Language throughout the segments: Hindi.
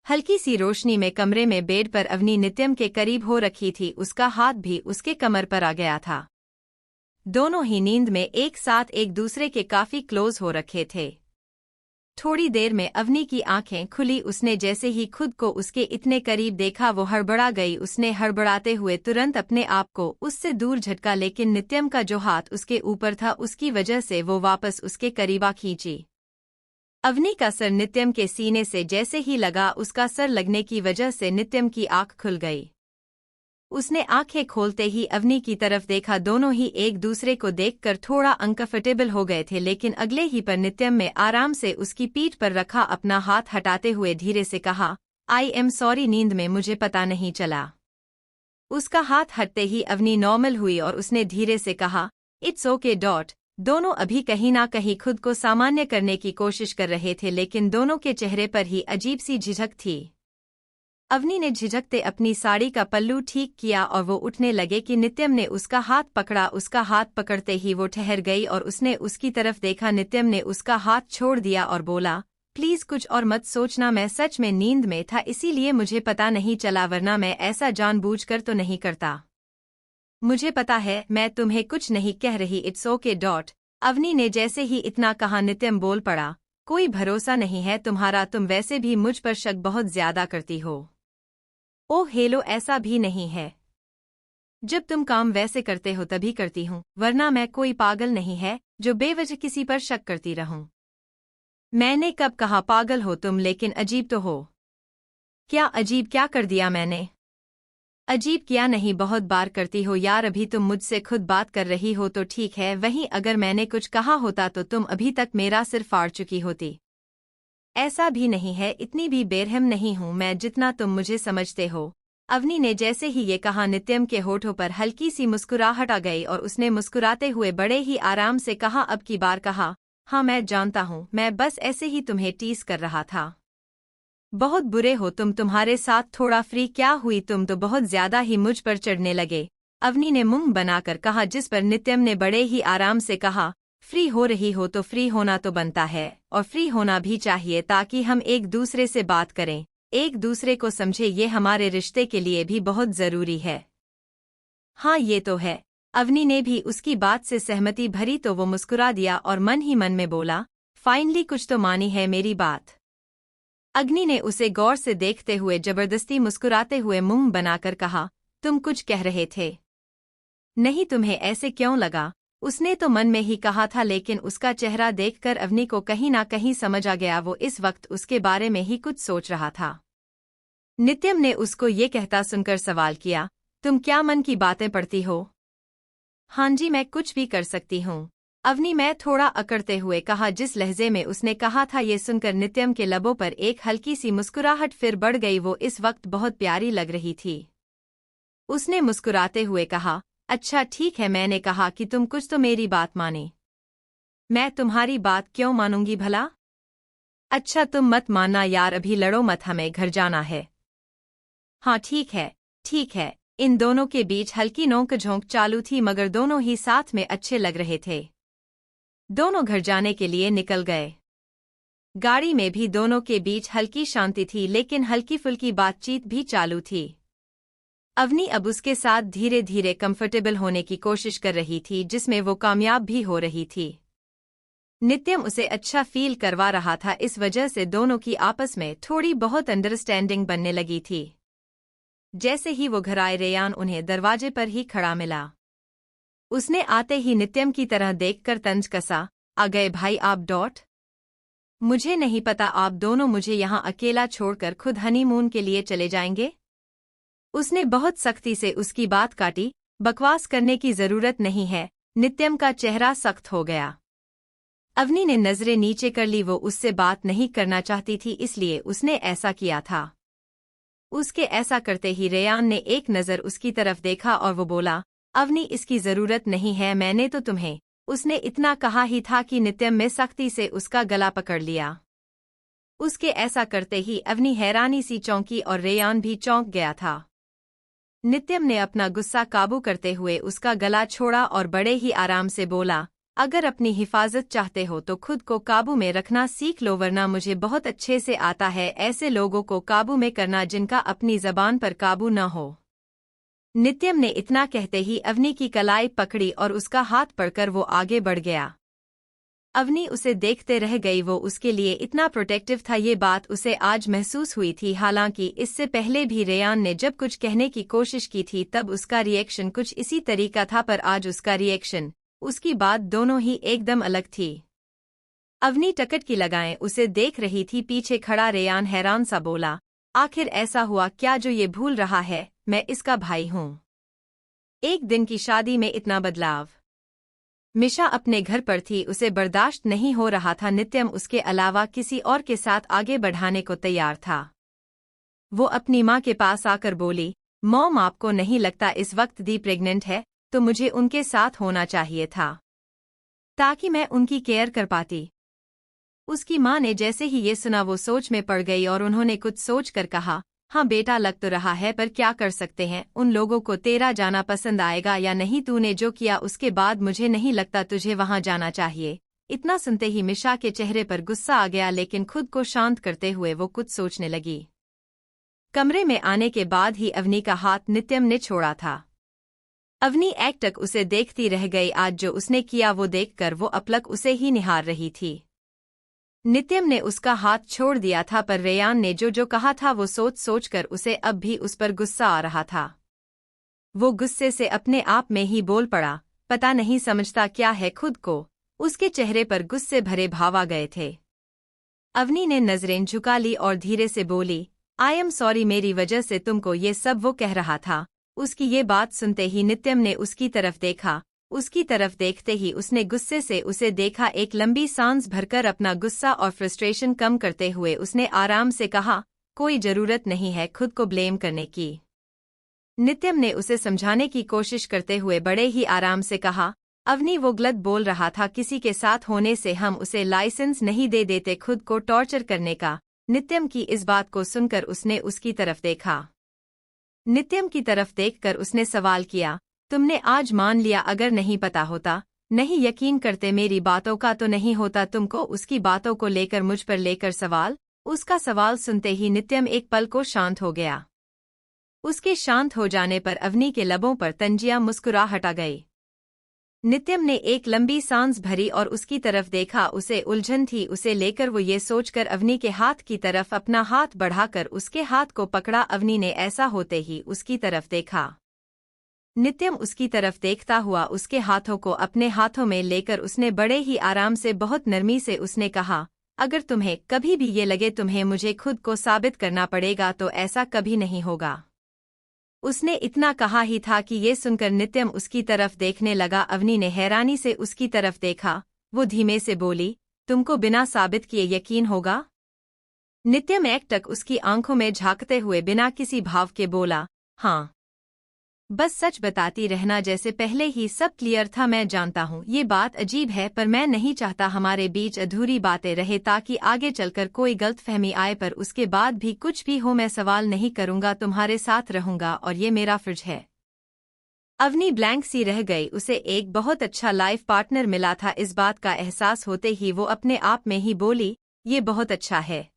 हल्की सी रोशनी में कमरे में बेड पर अवनी नित्यम के करीब हो रखी थी, उसका हाथ भी उसके कमर पर आ गया था। दोनों ही नींद में एक साथ एक दूसरे के काफी क्लोज हो रखे थे। थोड़ी देर में अवनी की आंखें खुली। उसने जैसे ही खुद को उसके इतने करीब देखा वो हड़बड़ा गई। उसने हड़बड़ाते हुए तुरंत अपने आप को उससे दूर झटका, लेकिन नित्यम का जो हाथ उसके ऊपर था उसकी वजह से वो वापस उसके करीबा खींची। अवनी का सर नित्यम के सीने से जैसे ही लगा, उसका सर लगने की वजह से नित्यम की आंख खुल गई। उसने आंखें खोलते ही अवनी की तरफ देखा। दोनों ही एक दूसरे को देखकर थोड़ा अनकंफर्टेबल हो गए थे, लेकिन अगले ही पर नित्यम में आराम से उसकी पीठ पर रखा अपना हाथ हटाते हुए धीरे से कहा, आई एम सॉरी, नींद में मुझे पता नहीं चला। उसका हाथ हटते ही अवनी नॉर्मल हुई और उसने धीरे से कहा, इट्स ओके डॉट। दोनों अभी कहीं ना कहीं खुद को सामान्य करने की कोशिश कर रहे थे, लेकिन दोनों के चेहरे पर ही अजीब सी झिझक थी। अवनी ने झिझकते अपनी साड़ी का पल्लू ठीक किया और वो उठने लगे कि नित्यम ने उसका हाथ पकड़ा। उसका हाथ पकड़ते ही वो ठहर गई और उसने उसकी तरफ देखा। नित्यम ने उसका हाथ छोड़ दिया और बोला, प्लीज कुछ और मत सोचना, मैं सच में नींद में था इसीलिए मुझे पता नहीं चला, वरना मैं ऐसा जानबूझकर तो नहीं करता। मुझे पता है मैं तुम्हें कुछ नहीं कह रही, इट्स ओके डॉट। अवनी ने जैसे ही इतना कहा नित्यम बोल पड़ा, कोई भरोसा नहीं है तुम्हारा, तुम वैसे भी मुझ पर शक बहुत ज्यादा करती हो। ओह हेलो, ऐसा भी नहीं है। जब तुम काम वैसे करते हो तभी करती हूँ, वरना मैं कोई पागल नहीं है जो बेवजह किसी पर शक करती रहूं। मैंने कब कहा पागल हो तुम, लेकिन अजीब तो हो। क्या अजीब क्या कर दिया मैंने? अजीब क्या नहीं, बहुत बार करती हो यार। अभी तुम मुझसे खुद बात कर रही हो तो ठीक है, वहीं अगर मैंने कुछ कहा होता तो तुम अभी तक मेरा सिर फाड़ चुकी होती। ऐसा भी नहीं है, इतनी भी बेरहम नहीं हूं मैं जितना तुम मुझे समझते हो। अवनी ने जैसे ही ये कहा नित्यम के होठों पर हल्की सी मुस्कुराहट आ गई और उसने मुस्कुराते हुए बड़े ही आराम से कहा, अब की बार कहा, हाँ मैं जानता हूँ, मैं बस ऐसे ही तुम्हें टीस कर रहा था। बहुत बुरे हो तुम, तुम्हारे साथ थोड़ा फ्री क्या हुई, तुम तो बहुत ज्यादा ही मुझ पर चढ़ने लगे। अवनी ने मुंह बनाकर कहा, जिस पर नित्यम ने बड़े ही आराम से कहा, फ्री हो रही हो तो फ्री होना तो बनता है और फ्री होना भी चाहिए ताकि हम एक दूसरे से बात करें, एक दूसरे को समझे, ये हमारे रिश्ते के लिए भी बहुत जरूरी है। हाँ ये तो है। अवनी ने भी उसकी बात से सहमति भरी तो वो मुस्कुरा दिया और मन ही मन में बोला, फाइनली कुछ तो मानी है मेरी बात। अग्नि ने उसे गौर से देखते हुए जबरदस्ती मुस्कुराते हुए मुंह बनाकर कहा, तुम कुछ कह रहे थे? नहीं, तुम्हें ऐसे क्यों लगा? उसने तो मन में ही कहा था, लेकिन उसका चेहरा देखकर अवनी को कहीं ना कहीं समझ आ गया वो इस वक्त उसके बारे में ही कुछ सोच रहा था। नित्यम ने उसको ये कहता सुनकर सवाल किया, तुम क्या मन की बातें पढ़ती हो? हाँ जी, मैं कुछ भी कर सकती हूँ, अवनी मैं थोड़ा अकड़ते हुए कहा। जिस लहजे में उसने कहा था ये सुनकर नित्यम के लबों पर एक हल्की सी मुस्कुराहट फिर बढ़ गई, वो इस वक्त बहुत प्यारी लग रही थी। उसने मुस्कुराते हुए कहा, अच्छा ठीक है, मैंने कहा कि तुम कुछ तो मेरी बात माने। मैं तुम्हारी बात क्यों मानूंगी भला? अच्छा तुम मत मानना यार, अभी लड़ो मत, हमें घर जाना है। हाँ ठीक है ठीक है। इन दोनों के बीच हल्की नोक झोंक चालू थी, मगर दोनों ही साथ में अच्छे लग रहे थे। दोनों घर जाने के लिए निकल गए। गाड़ी में भी दोनों के बीच हल्की शांति थी, लेकिन हल्की फुल्की बातचीत भी चालू थी। अवनी अब उसके साथ धीरे धीरे कंफर्टेबल होने की कोशिश कर रही थी, जिसमें वो कामयाब भी हो रही थी। नित्यम उसे अच्छा फील करवा रहा था, इस वजह से दोनों की आपस में थोड़ी बहुत अंडरस्टैंडिंग बनने लगी थी। जैसे ही वो घर आए, रेयान उन्हें दरवाजे पर ही खड़ा मिला। उसने आते ही नित्यम की तरह देखकर तंज कसा, आ गए भाई आप डॉट। मुझे नहीं पता आप दोनों मुझे यहाँ अकेला छोड़कर खुद हनीमून के लिए चले जाएंगे? उसने बहुत सख्ती से उसकी बात काटी। बकवास करने की जरूरत नहीं है। नित्यम का चेहरा सख्त हो गया। अवनी ने नजरें नीचे कर ली, वो उससे बात नहीं करना चाहती थी इसलिए उसने ऐसा किया था। उसके ऐसा करते ही रेयान ने एक नजर उसकी तरफ देखा और वो बोला, अवनी इसकी जरूरत नहीं है, मैंने तो तुम्हें। उसने इतना कहा ही था कि नित्यम में सख्ती से उसका गला पकड़ लिया। उसके ऐसा करते ही अवनी हैरानी सी चौंकी और रेयान भी चौंक गया था। नित्यम ने अपना गुस्सा काबू करते हुए उसका गला छोड़ा और बड़े ही आराम से बोला, अगर अपनी हिफाजत चाहते हो तो खुद को काबू में रखना सीख लो, वरना मुझे बहुत अच्छे से आता है ऐसे लोगों को काबू में करना जिनका अपनी जबान पर काबू न हो। नित्यम ने इतना कहते ही अवनी की कलाई पकड़ी और उसका हाथ पकड़कर वो आगे बढ़ गया। अवनी उसे देखते रह गई, वो उसके लिए इतना प्रोटेक्टिव था, ये बात उसे आज महसूस हुई थी। हालांकि इससे पहले भी रेयान ने जब कुछ कहने की कोशिश की थी तब उसका रिएक्शन कुछ इसी तरीका था, पर आज उसका रिएक्शन, उसकी बात दोनों ही एकदम अलग थी। अवनी टकटकी लगाए उसे देख रही थी। पीछे खड़ा रेयान हैरान सा बोला, आखिर ऐसा हुआ क्या जो ये भूल रहा है मैं इसका भाई हूँ? एक दिन की शादी में इतना बदलाव। मिशा अपने घर पर थी, उसे बर्दाश्त नहीं हो रहा था। नित्यम उसके अलावा किसी और के साथ आगे बढ़ाने को तैयार था। वो अपनी माँ के पास आकर बोली, मॉम आपको नहीं लगता इस वक्त दी प्रेग्नेंट है? तो मुझे उनके साथ होना चाहिए था ताकि मैं उनकी केयर कर पाती। उसकी माँ ने जैसे ही ये सुना वो सोच में पड़ गई और उन्होंने कुछ सोच कर कहा, हाँ बेटा लग तो रहा है पर क्या कर सकते हैं, उन लोगों को तेरा जाना पसंद आएगा या नहीं, तूने जो किया उसके बाद मुझे नहीं लगता तुझे वहां जाना चाहिए। इतना सुनते ही मिशा के चेहरे पर गुस्सा आ गया, लेकिन खुद को शांत करते हुए वो कुछ सोचने लगी। कमरे में आने के बाद ही अवनी का हाथ नित्यम ने छोड़ा था। अवनी एकटक उसे देखती रह गई। आज जो उसने किया वो देखकर वो अपलक उसे ही निहार रही थी। नित्यम ने उसका हाथ छोड़ दिया था, पर रेयान ने जो कहा था वो सोच सोचकर उसे अब भी उस पर गुस्सा आ रहा था। वो गुस्से से अपने आप में ही बोल पड़ा, पता नहीं समझता क्या है खुद को। उसके चेहरे पर गुस्से भरे भाव आ गए थे। अवनी ने नजरें झुका ली और धीरे से बोली, आई एम सॉरी, मेरी वजह से तुमको ये सब वो कह रहा था। उसकी ये बात सुनते ही नित्यम ने उसकी तरफ देखा। उसकी तरफ देखते ही उसने गुस्से से उसे देखा। एक लंबी सांस भरकर अपना गुस्सा और फ्रस्ट्रेशन कम करते हुए उसने आराम से कहा, कोई जरूरत नहीं है खुद को ब्लेम करने की। नित्यम ने उसे समझाने की कोशिश करते हुए बड़े ही आराम से कहा, अवनी वो गलत बोल रहा था, किसी के साथ होने से हम उसे लाइसेंस नहीं दे देते खुद को टॉर्चर करने का। नित्यम की इस बात को सुनकर उसने उसकी तरफ देखा। नित्यम की तरफ देखकर उसने सवाल किया, तुमने आज मान लिया, अगर नहीं पता होता, नहीं यकीन करते मेरी बातों का तो नहीं होता तुमको उसकी बातों को लेकर मुझ पर लेकर सवाल। उसका सवाल सुनते ही नित्यम एक पल को शांत हो गया। उसके शांत हो जाने पर अवनी के लबों पर तंजिया मुस्कुराहट आ गई। नित्यम ने एक लंबी सांस भरी और उसकी तरफ देखा। उसे उलझन थी, उसे लेकर वो ये सोचकर अवनी के हाथ की तरफ अपना हाथ बढ़ाकर उसके हाथ को पकड़ा। अवनी ने ऐसा होते ही उसकी तरफ देखा। नित्यम उसकी तरफ देखता हुआ उसके हाथों को अपने हाथों में लेकर उसने बड़े ही आराम से बहुत नरमी से उसने कहा, अगर तुम्हें कभी भी ये लगे तुम्हें मुझे खुद को साबित करना पड़ेगा तो ऐसा कभी नहीं होगा। उसने इतना कहा ही था कि ये सुनकर नित्यम उसकी तरफ देखने लगा। अवनी ने हैरानी से उसकी तरफ देखा। वो धीमे से बोली, तुमको बिना साबित किए यकीन होगा? नित्यम एकटक उसकी आंखों में झांकते हुए बिना किसी भाव के बोला, हाँ, बस सच बताती रहना, जैसे पहले ही सब क्लियर था। मैं जानता हूँ ये बात अजीब है, पर मैं नहीं चाहता हमारे बीच अधूरी बातें रहे ताकि आगे चलकर कोई गलतफहमी आए, पर उसके बाद भी कुछ भी हो मैं सवाल नहीं करूंगा, तुम्हारे साथ रहूंगा और ये मेरा फर्ज है। अवनी ब्लैंक सी रह गई। उसे एक बहुत अच्छा लाइफ पार्टनर मिला था, इस बात का एहसास होते ही वो अपने आप में ही बोली, ये बहुत अच्छा है।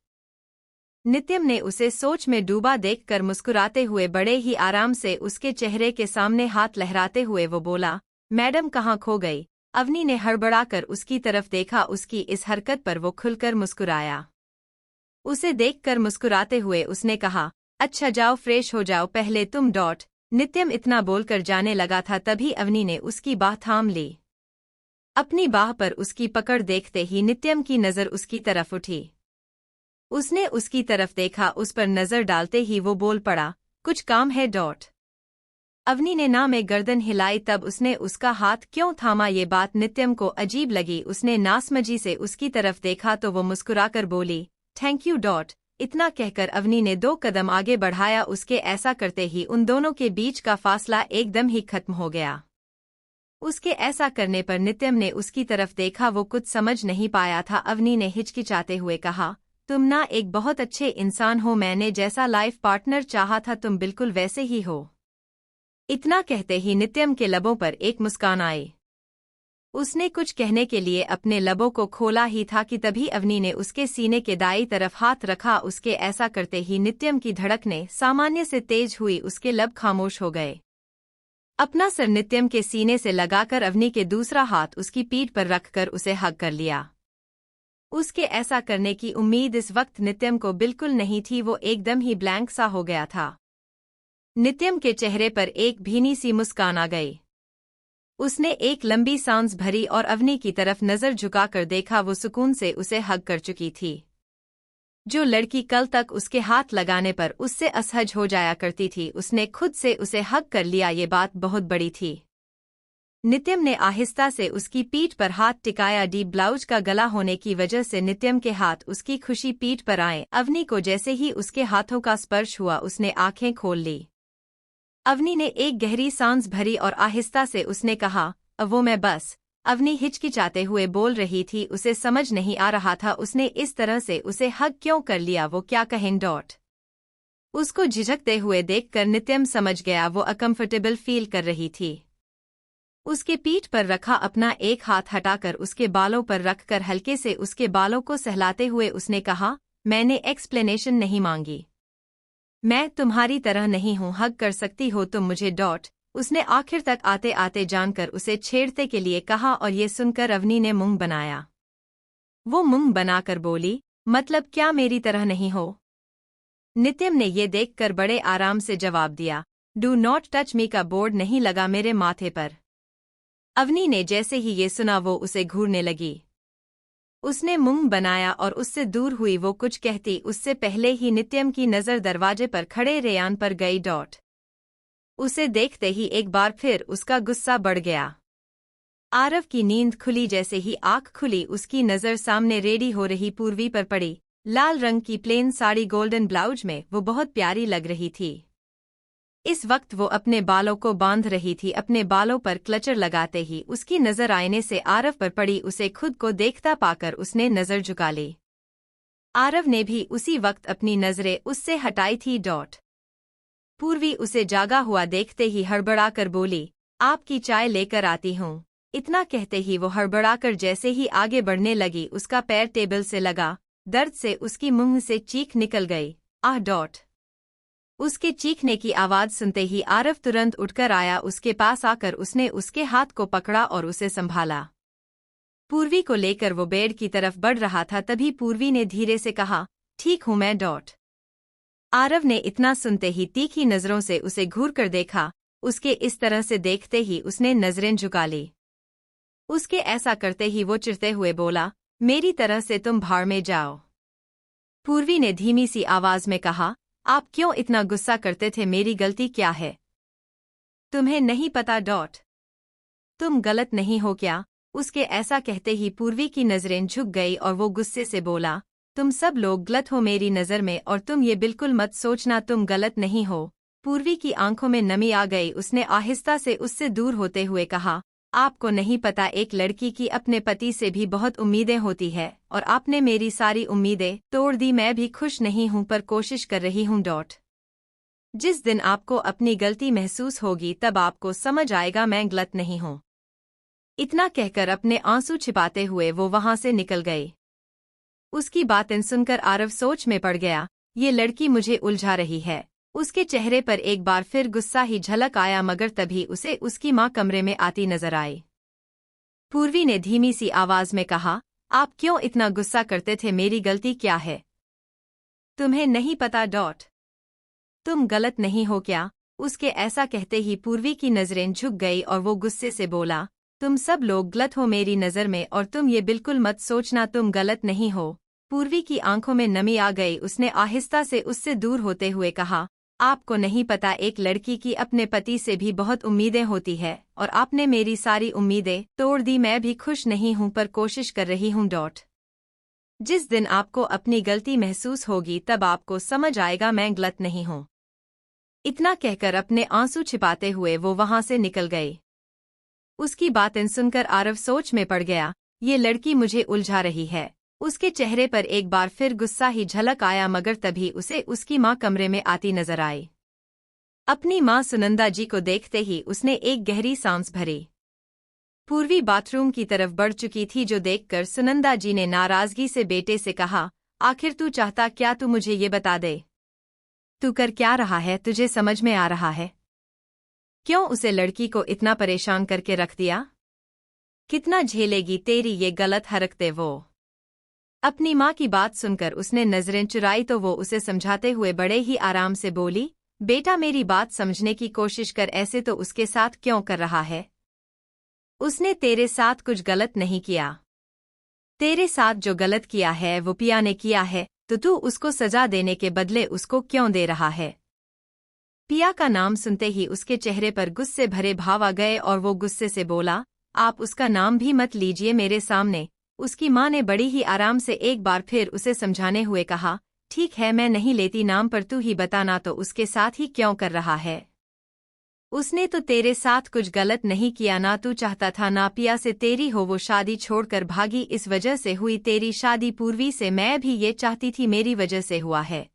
नित्यम ने उसे सोच में डूबा देखकर मुस्कुराते हुए बड़े ही आराम से उसके चेहरे के सामने हाथ लहराते हुए वो बोला, मैडम कहाँ खो गई? अवनी ने हड़बड़ाकर उसकी तरफ देखा। उसकी इस हरकत पर वो खुलकर मुस्कुराया। उसे देखकर मुस्कुराते हुए उसने कहा, अच्छा जाओ फ्रेश हो जाओ पहले तुम। नित्यम इतना बोलकर जाने लगा था तभी अवनी ने उसकी बाह थाम ली। अपनी बाह पर उसकी पकड़ देखते ही नित्यम की नज़र उसकी तरफ उठी। उसने उसकी तरफ देखा। उस पर नजर डालते ही वो बोल पड़ा, कुछ काम है? अवनी ने ना में गर्दन हिलाई। तब उसने उसका हाथ क्यों थामा ये बात नित्यम को अजीब लगी। उसने नासमझी से उसकी तरफ देखा तो वो मुस्कुराकर बोली, थैंक यू। इतना कहकर अवनी ने 2 कदम आगे बढ़ाया। उसके ऐसा करते ही उन दोनों के बीच का फासला एकदम ही खत्म हो गया। उसके ऐसा करने पर नित्यम ने उसकी तरफ देखा। वो कुछ समझ नहीं पाया था। अवनी ने हिचकिचाते हुए कहा, तुम ना एक बहुत अच्छे इंसान हो, मैंने जैसा लाइफ पार्टनर चाहा था तुम बिल्कुल वैसे ही हो। इतना कहते ही नित्यम के लबों पर एक मुस्कान आई। उसने कुछ कहने के लिए अपने लबों को खोला ही था कि तभी अवनी ने उसके सीने के दाईं तरफ हाथ रखा। उसके ऐसा करते ही नित्यम की धड़कनें सामान्य से तेज हुई, उसके लब खामोश हो गए। अपना सर नित्यम के सीने से लगाकर अवनी के दूसरा हाथ उसकी पीठ पर रखकर उसे हग कर लिया। उसके ऐसा करने की उम्मीद इस वक्त नित्यम को बिल्कुल नहीं थी। वो एकदम ही ब्लैंक सा हो गया था। नित्यम के चेहरे पर एक भीनी सी मुस्कान आ गई। उसने एक लंबी सांस भरी और अवनी की तरफ नजर झुकाकर देखा। वो सुकून से उसे हग कर चुकी थी। जो लड़की कल तक उसके हाथ लगाने पर उससे असहज हो जाया करती थी, उसने खुद से उसे हग कर लिया। ये बात बहुत बड़ी थी। नित्यम ने आहिस्ता से उसकी पीठ पर हाथ टिकाया। डीप ब्लाउज का गला होने की वजह से नित्यम के हाथ उसकी खुशी पीठ पर आए। अवनी को जैसे ही उसके हाथों का स्पर्श हुआ, उसने आंखें खोल ली। अवनी ने एक गहरी सांस भरी और आहिस्ता से उसने कहा, वो मैं बस। अवनी हिचकिचाते हुए बोल रही थी। उसे समझ नहीं आ रहा था उसने इस तरह से उसे हग क्यों कर लिया। वो क्या कहें। उसको झिझकते हुए देखकर नित्यम समझ गया वो अकम्फर्टेबल फील कर रही थी। उसके पीठ पर रखा अपना एक हाथ हटाकर उसके बालों पर रखकर हल्के से उसके बालों को सहलाते हुए उसने कहा, मैंने एक्सप्लेनेशन नहीं मांगी। मैं तुम्हारी तरह नहीं हूँ, हग कर सकती हो तुम मुझे। उसने आखिर तक आते आते जानकर उसे छेड़ते के लिए कहा और ये सुनकर अवनी ने मुंह बनाया। वो मुंह बनाकर बोली, मतलब क्या मेरी तरह नहीं हो। नित्यम ने ये देखकर बड़े आराम से जवाब दिया, डू नॉट टच मी का बोर्ड नहीं लगा मेरे माथे पर। अवनी ने जैसे ही ये सुना वो उसे घूरने लगी। उसने मुंह बनाया और उससे दूर हुई। वो कुछ कहती उससे पहले ही नित्यम की नज़र दरवाजे पर खड़े रेयान पर गई। उसे देखते ही एक बार फिर उसका गुस्सा बढ़ गया। आरव की नींद खुली। जैसे ही आँख खुली उसकी नज़र सामने रेडी हो रही पूर्वी पर पड़ी। लाल रंग की प्लेन साड़ी गोल्डन ब्लाउज में वो बहुत प्यारी लग रही थी। इस वक्त वो अपने बालों को बांध रही थी। अपने बालों पर क्लचर लगाते ही उसकी नज़र आईने से आरव पर पड़ी। उसे खुद को देखता पाकर उसने नज़र झुका ली। आरव ने भी उसी वक्त अपनी नज़रें उससे हटाई थी। पूर्वी उसे जागा हुआ देखते ही हड़बड़ाकर बोली, आपकी चाय लेकर आती हूँ। इतना कहते ही वो हड़बड़ाकर जैसे ही आगे बढ़ने लगी, उसका पैर टेबल से लगा। दर्द से उसकी मुंह से चीख निकल गई। आह! उसके चीखने की आवाज़ सुनते ही आरव तुरंत उठकर आया। उसके पास आकर उसने उसके हाथ को पकड़ा और उसे संभाला। पूर्वी को लेकर वो बेड की तरफ बढ़ रहा था, तभी पूर्वी ने धीरे से कहा, ठीक हूँ मैं। आरव ने इतना सुनते ही तीखी नज़रों से उसे घूर कर देखा। उसके इस तरह से देखते ही उसने नज़रें झुका ली। उसके ऐसा करते ही वो चिढ़ते हुए बोला, मेरी तरह से तुम भाड़ में जाओ। पूर्वी ने धीमी सी आवाज़ में कहा, आप क्यों इतना गुस्सा करते थे, मेरी गलती क्या है? तुम्हें नहीं पता। तुम गलत नहीं हो क्या? उसके ऐसा कहते ही पूर्वी की नज़रें झुक गई और वो गुस्से से बोला, तुम सब लोग गलत हो मेरी नज़र में, और तुम ये बिल्कुल मत सोचना तुम गलत नहीं हो। पूर्वी की आंखों में नमी आ गई। उसने आहिस्ता से उससे दूर होते हुए कहा, आपको नहीं पता एक लड़की की अपने पति से भी बहुत उम्मीदें होती है, और आपने मेरी सारी उम्मीदें तोड़ दी। मैं भी खुश नहीं हूं पर कोशिश कर रही हूं। जिस दिन आपको अपनी गलती महसूस होगी तब आपको समझ आएगा मैं गलत नहीं हूं। इतना कहकर अपने आंसू छिपाते हुए वो वहां से निकल गई। उसकी बातें सुनकर आरव सोच में पड़ गया, ये लड़की मुझे उलझा रही है। उसके चेहरे पर एक बार फिर गुस्सा ही झलक आया, मगर तभी उसे उसकी माँ कमरे में आती नजर आई। पूर्वी ने धीमी सी आवाज में कहा, आप क्यों इतना गुस्सा करते थे, मेरी गलती क्या है? तुम्हें नहीं पता। तुम गलत नहीं हो क्या? उसके ऐसा कहते ही पूर्वी की नजरें झुक गई और वो गुस्से से बोला, तुम सब लोग गलत हो मेरी नज़र में, और तुम ये बिल्कुल मत सोचना तुम गलत नहीं हो। पूर्वी की आंखों में नमी आ गई। उसने आहिस्ता से उससे दूर होते हुए कहा, आपको नहीं पता एक लड़की की अपने पति से भी बहुत उम्मीदें होती है, और आपने मेरी सारी उम्मीदें तोड़ दी। मैं भी खुश नहीं हूं पर कोशिश कर रही हूं। जिस दिन आपको अपनी गलती महसूस होगी तब आपको समझ आएगा मैं गलत नहीं हूं। इतना कहकर अपने आंसू छिपाते हुए वो वहां से निकल गई। उसकी बातें सुनकर आरव सोच में पड़ गया, ये लड़की मुझे उलझा रही है। उसके चेहरे पर एक बार फिर गुस्सा ही झलक आया, मगर तभी उसे उसकी माँ कमरे में आती नजर आई। अपनी माँ सुनंदा जी को देखते ही उसने एक गहरी सांस भरी। पूर्वी बाथरूम की तरफ बढ़ चुकी थी, जो देखकर सुनंदा जी ने नाराजगी से बेटे से कहा, आखिर तू चाहता क्या? तू मुझे ये बता दे, तू कर क्या रहा है? तुझे समझ में आ रहा है? क्यों उसे लड़की को इतना परेशान करके रख दिया? कितना झेलेगी तेरी ये गलत हरकतें? वो अपनी माँ की बात सुनकर उसने नजरें चुराई तो वो उसे समझाते हुए बड़े ही आराम से बोली, बेटा मेरी बात समझने की कोशिश कर, ऐसे तो उसके साथ क्यों कर रहा है? उसने तेरे साथ कुछ गलत नहीं किया। तेरे साथ जो गलत किया है वो पिया ने किया है, तो तू उसको सजा देने के बदले उसको क्यों दे रहा है? पिया का नाम सुनते ही उसके चेहरे पर गुस्से भरे भाव आ गए और वो गुस्से से बोला, आप उसका नाम भी मत लीजिए मेरे सामने। उसकी माँ ने बड़ी ही आराम से एक बार फिर उसे समझाने हुए कहा, ठीक है मैं नहीं लेती नाम, पर तू ही बताना तो उसके साथ ही क्यों कर रहा है? उसने तो तेरे साथ कुछ गलत नहीं किया ना, तू चाहता था ना पिया से तेरी हो वो शादी छोड़कर भागी, इस वजह से हुई तेरी शादी पूर्वी से। मैं भी ये चाहती थी, मेरी वजह से हुआ है,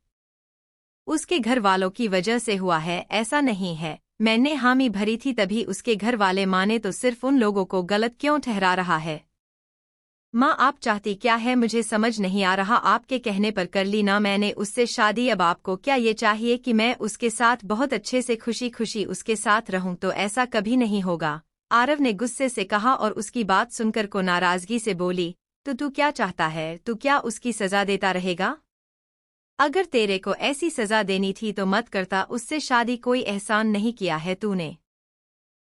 उसके घर वालों की वजह से हुआ है, ऐसा नहीं है मैंने हामी भरी थी तभी उसके घर वाले माने, तो सिर्फ उन लोगों को गलत क्यों ठहरा रहा है? माँ आप चाहती क्या है मुझे समझ नहीं आ रहा, आपके कहने पर कर ली ना मैंने उससे शादी, अब आपको क्या ये चाहिए कि मैं उसके साथ बहुत अच्छे से खुशी खुशी उसके साथ रहूं? तो ऐसा कभी नहीं होगा, आरव ने गुस्से से कहा और उसकी बात सुनकर को नाराजगी से बोली, तो तू क्या चाहता है? तू क्या उसकी सजा देता रहेगा? अगर तेरे को ऐसी सजा देनी थी तो मत करता उससे शादी, कोई एहसान नहीं किया है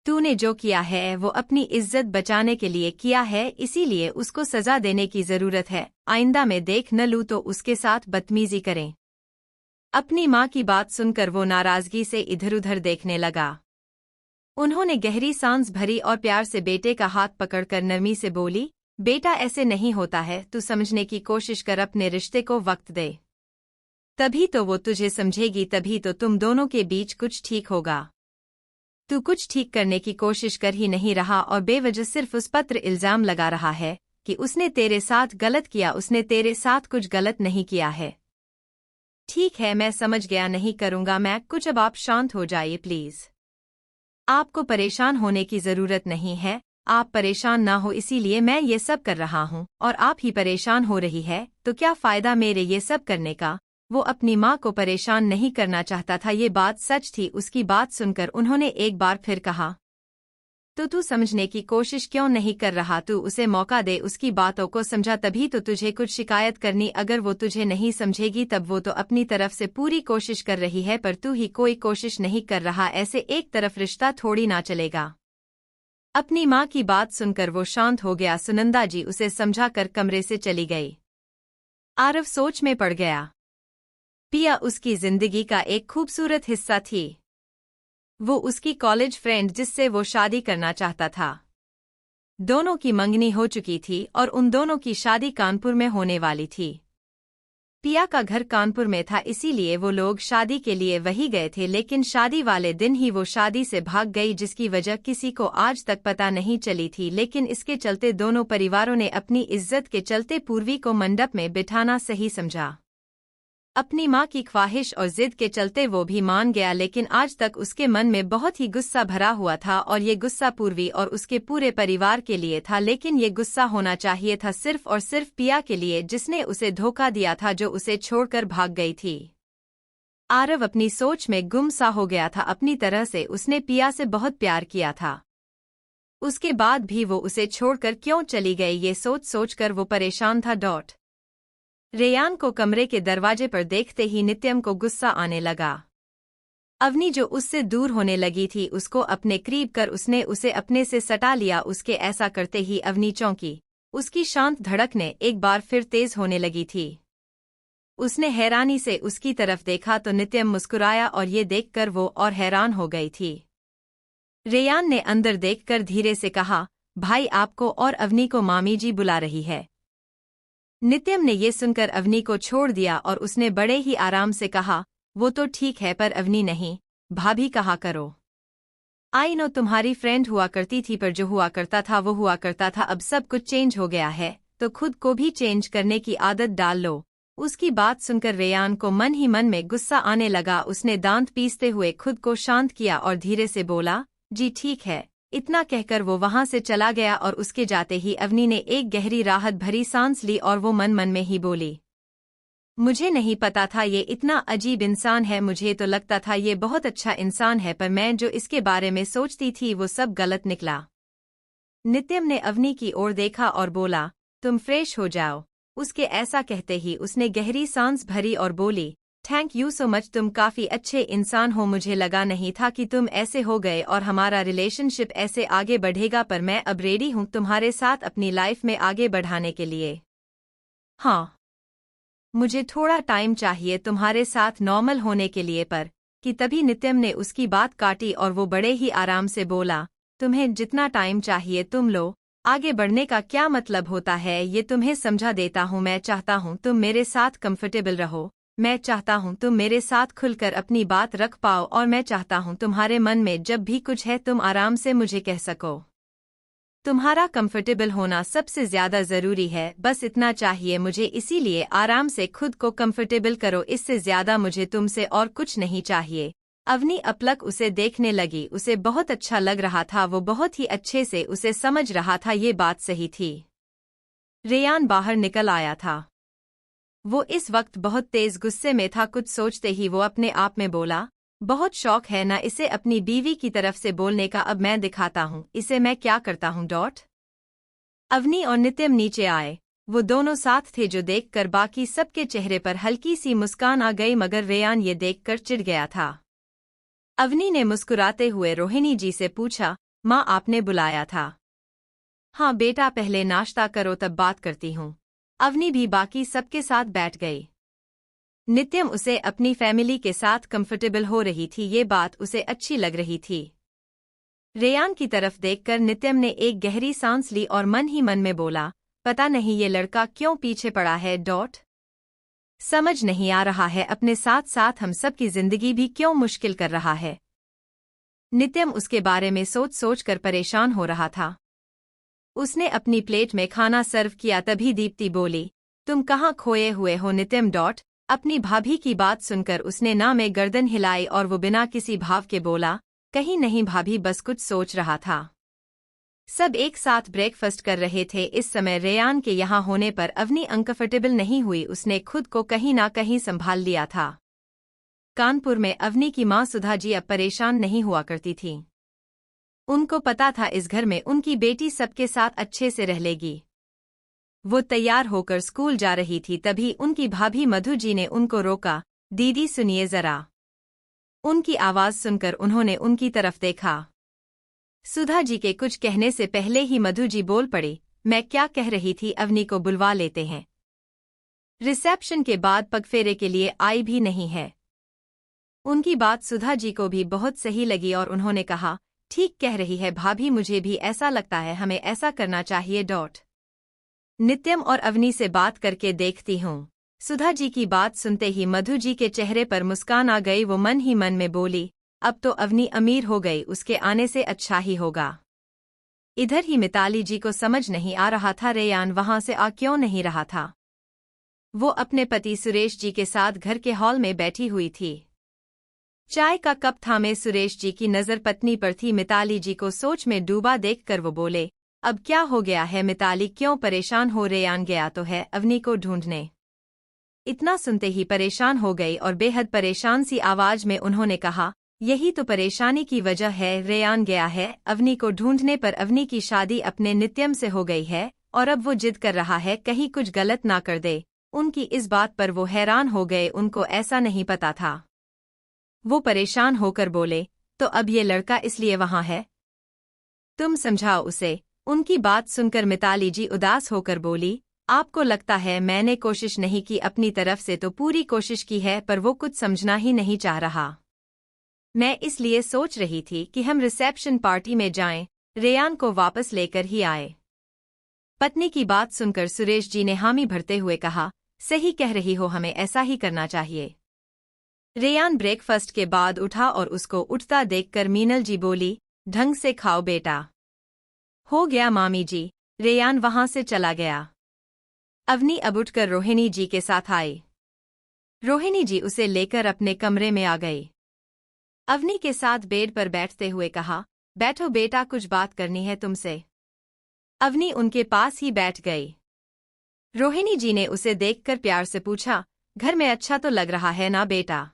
तूने जो किया है वो अपनी इज्जत बचाने के लिए किया है, इसीलिए उसको सजा देने की जरूरत है। आइंदा में देख न लूँ तो उसके साथ बदतमीजी करें। अपनी माँ की बात सुनकर वो नाराजगी से इधर उधर देखने लगा। उन्होंने गहरी सांस भरी और प्यार से बेटे का हाथ पकड़कर नरमी से बोली, बेटा ऐसे नहीं होता है, तू समझने की कोशिश कर, अपने रिश्ते को वक्त दे, तभी तो वो तुझे समझेगी, तभी तो तुम दोनों के बीच कुछ ठीक होगा। तू कुछ ठीक करने की कोशिश कर ही नहीं रहा और बेवजह सिर्फ उस पर इल्जाम लगा रहा है कि उसने तेरे साथ गलत किया। उसने तेरे साथ कुछ गलत नहीं किया है। ठीक है मैं समझ गया, नहीं करूंगा मैं कुछ, अब आप शांत हो जाइए प्लीज। आपको परेशान होने की जरूरत नहीं है, आप परेशान ना हो इसीलिए मैं ये सब कर रहा हूँ, और आप ही परेशान हो रही है तो क्या फायदा मेरे ये सब करने का? वो अपनी माँ को परेशान नहीं करना चाहता था, ये बात सच थी। उसकी बात सुनकर उन्होंने एक बार फिर कहा, तो तू समझने की कोशिश क्यों नहीं कर रहा? तू उसे मौका दे, उसकी बातों को समझा, तभी तो तुझे कुछ शिकायत करनी। अगर वो तुझे नहीं समझेगी तब वो तो अपनी तरफ से पूरी कोशिश कर रही है, पर तू ही कोई कोशिश नहीं कर रहा, ऐसे एक तरफ रिश्ता थोड़ी ना चलेगा। अपनी माँ की बात सुनकर वो शांत हो गया। सुनंदा जी उसे समझाकर कमरे से चली गई। आरव सोच में पड़ गया। पिया उसकी जिंदगी का एक खूबसूरत हिस्सा थी, वो उसकी कॉलेज फ्रेंड जिससे वो शादी करना चाहता था। दोनों की मंगनी हो चुकी थी और उन दोनों की शादी कानपुर में होने वाली थी। पिया का घर कानपुर में था, इसीलिए वो लोग शादी के लिए वहीं गए थे, लेकिन शादी वाले दिन ही वो शादी से भाग गई, जिसकी वजह किसी को आज तक पता नहीं चली थी। लेकिन इसके चलते दोनों परिवारों ने अपनी इज्जत के चलते पूर्वी को मंडप में बिठाना सही समझा। अपनी माँ की ख्वाहिश और जिद के चलते वो भी मान गया, लेकिन आज तक उसके मन में बहुत ही गुस्सा भरा हुआ था और ये गुस्सा पूर्वी और उसके पूरे परिवार के लिए था। लेकिन ये गुस्सा होना चाहिए था सिर्फ और सिर्फ पिया के लिए, जिसने उसे धोखा दिया था, जो उसे छोड़कर भाग गई थी। आरव अपनी सोच में गुम सा हो गया था। अपनी तरह से उसने पिया से बहुत प्यार किया था, उसके बाद भी वो उसे छोड़कर क्यों चली गई, ये सोच सोचकर वो परेशान था। रेयान को कमरे के दरवाजे पर देखते ही नित्यम को गुस्सा आने लगा। अवनी जो उससे दूर होने लगी थी उसको अपने करीब कर उसने उसे अपने से सटा लिया। उसके ऐसा करते ही अवनी चौंकी, उसकी शांत धड़कनें एक बार फिर तेज होने लगी थी। उसने हैरानी से उसकी तरफ देखा तो नित्यम मुस्कुराया और ये देखकर वो और हैरान हो गई थी। रेयान ने अंदर देखकर धीरे से कहा, भाई आपको और अवनी को मामी जी बुला रही है। नित्यम ने ये सुनकर अवनी को छोड़ दिया और उसने बड़े ही आराम से कहा, वो तो ठीक है पर अवनी नहीं, भाभी कहा करो। आई नो तुम्हारी फ्रेंड हुआ करती थी, पर जो हुआ करता था वो हुआ करता था, अब सब कुछ चेंज हो गया है तो खुद को भी चेंज करने की आदत डाल लो। उसकी बात सुनकर रेयान को मन ही मन में गुस्सा आने लगा। उसने दांत पीसते हुए खुद को शांत किया और धीरे से बोला, जी ठीक है, इतना कहकर वो वहां से चला गया और उसके जाते ही अवनी ने एक गहरी राहत भरी सांस ली और वो मन मन में ही बोली, मुझे नहीं पता था ये इतना अजीब इंसान है, मुझे तो लगता था ये बहुत अच्छा इंसान है, पर मैं जो इसके बारे में सोचती थी वो सब गलत निकला। नित्यम ने अवनी की ओर देखा और बोला, तुम फ्रेश हो जाओ। उसके ऐसा कहते ही उसने गहरी सांस भरी और बोली, थैंक यू सो मच, तुम काफी अच्छे इंसान हो, मुझे लगा नहीं था कि तुम ऐसे हो गए और हमारा रिलेशनशिप ऐसे आगे बढ़ेगा, पर मैं अब रेडी हूँ तुम्हारे साथ अपनी लाइफ में आगे बढ़ाने के लिए। हाँ, मुझे थोड़ा टाइम चाहिए तुम्हारे साथ नॉर्मल होने के लिए, पर कि तभी नित्यम ने उसकी बात काटी और वो बड़े ही आराम से बोला, तुम्हें जितना टाइम चाहिए तुम लो, आगे बढ़ने का क्या मतलब होता है ये तुम्हें समझा देता हूँ। मैं चाहता हूँ तुम मेरे साथ कंफर्टेबल रहो, मैं चाहता हूँ तुम मेरे साथ खुलकर अपनी बात रख पाओ, और मैं चाहता हूँ तुम्हारे मन में जब भी कुछ है तुम आराम से मुझे कह सको। तुम्हारा कंफर्टेबल होना सबसे ज्यादा जरूरी है, बस इतना चाहिए मुझे, इसीलिए आराम से खुद को कंफर्टेबल करो, इससे ज्यादा मुझे तुमसे और कुछ नहीं चाहिए। अवनी अपलक उसे देखने लगी, उसे बहुत अच्छा लग रहा था, वो बहुत ही अच्छे से उसे समझ रहा था, ये बात सही थी। रेयान बाहर निकल आया था। वो इस वक्त बहुत तेज गुस्से में था, कुछ सोचते ही वो अपने आप में बोला, बहुत शौक है ना इसे अपनी बीवी की तरफ से बोलने का, अब मैं दिखाता हूँ इसे मैं क्या करता हूँ। अवनी और नित्यम नीचे आए, वो दोनों साथ थे, जो देखकर बाकी सबके चेहरे पर हल्की सी मुस्कान आ गई, मगर रेयान ये देखकर चिढ़ गया था। अवनी ने मुस्कुराते हुए रोहिणी जी से पूछा, माँ आपने बुलाया था? हाँ बेटा, पहले नाश्ता करो तब बात करती हूँ। अवनी भी बाकी सबके साथ बैठ गई। नित्यम उसे अपनी फैमिली के साथ कंफर्टेबल हो रही थी, ये बात उसे अच्छी लग रही थी। रेयान की तरफ देखकर नित्यम ने एक गहरी सांस ली और मन ही मन में बोला, पता नहीं ये लड़का क्यों पीछे पड़ा है। समझ नहीं आ रहा है, अपने साथ साथ हम सब की जिंदगी भी क्यों मुश्किल कर रहा है। नित्यम उसके बारे में सोच सोच कर परेशान हो रहा था। उसने अपनी प्लेट में खाना सर्व किया, तभी दीप्ति बोली, तुम कहाँ खोए हुए हो नित्यम। अपनी भाभी की बात सुनकर उसने ना में गर्दन हिलाई और वो बिना किसी भाव के बोला, कहीं नहीं भाभी, बस कुछ सोच रहा था। सब एक साथ ब्रेकफास्ट कर रहे थे। इस समय रेयान के यहाँ होने पर अवनी अनकंफर्टेबल नहीं हुई, उसने खुद को कहीं ना कहीं संभाल लिया था। कानपुर में अवनी की माँ सुधा जी अब परेशान नहीं हुआ करती थीं। उनको पता था इस घर में उनकी बेटी सबके साथ अच्छे से रह लेगी। वो तैयार होकर स्कूल जा रही थी, तभी उनकी भाभी मधु जी ने उनको रोका, दीदी सुनिए जरा। उनकी आवाज सुनकर उन्होंने उनकी तरफ देखा। सुधा जी के कुछ कहने से पहले ही मधु जी बोल पड़ी, मैं क्या कह रही थी, अवनी को बुलवा लेते हैं। रिसेप्शन के बाद पगफेरे के लिए आई भी नहीं है। उनकी बात सुधा जी को भी बहुत सही लगी और उन्होंने कहा, ठीक कह रही है भाभी, मुझे भी ऐसा लगता है, हमें ऐसा करना चाहिए। नित्यम और अवनी से बात करके देखती हूँ। सुधा जी की बात सुनते ही मधु जी के चेहरे पर मुस्कान आ गई, वो मन ही मन में बोली, अब तो अवनी अमीर हो गई, उसके आने से अच्छा ही होगा। इधर ही मिताली जी को समझ नहीं आ रहा था रेयान वहां से आ क्यों नहीं रहा था। वो अपने पति सुरेश जी के साथ घर के हॉल में बैठी हुई थी। चाय का कप थामे सुरेश जी की नजर पत्नी पर थी। मिताली जी को सोच में डूबा देखकर वो बोले, अब क्या हो गया है मिताली, क्यों परेशान हो? रेयान गया तो है अवनी को ढूंढने। इतना सुनते ही परेशान हो गई और बेहद परेशान सी आवाज में उन्होंने कहा, यही तो परेशानी की वजह है, रेयान गया है अवनी को ढूंढने पर। अवनी की शादी अपने नित्यम से हो गई है और अब वो जिद कर रहा है कहीं कुछ गलत ना कर दे। उनकी इस बात पर वो हैरान हो गए, उनको ऐसा नहीं पता था। वो परेशान होकर बोले, तो अब ये लड़का इसलिए वहां है? तुम समझाओ उसे। उनकी बात सुनकर मिताली जी उदास होकर बोली, आपको लगता है मैंने कोशिश नहीं की? अपनी तरफ से तो पूरी कोशिश की है, पर वो कुछ समझना ही नहीं चाह रहा। मैं इसलिए सोच रही थी कि हम रिसेप्शन पार्टी में जाएं, रेयान को वापस लेकर ही आए। पत्नी की बात सुनकर सुरेश जी ने हामी भरते हुए कहा, सही कह रही हो, हमें ऐसा ही करना चाहिए। रेयान ब्रेकफास्ट के बाद उठा और उसको उठता देखकर मीनल जी बोली, ढंग से खाओ बेटा। हो गया मामी जी। रेयान वहां से चला गया। अवनी अब उठकर रोहिणी जी के साथ आई। रोहिणी जी उसे लेकर अपने कमरे में आ गई। अवनी के साथ बेड पर बैठते हुए कहा, बैठो बेटा, कुछ बात करनी है तुमसे। अवनी उनके पास ही बैठ गई। रोहिणी जी ने उसे देखकर प्यार से पूछा, घर में अच्छा तो लग रहा है ना बेटा?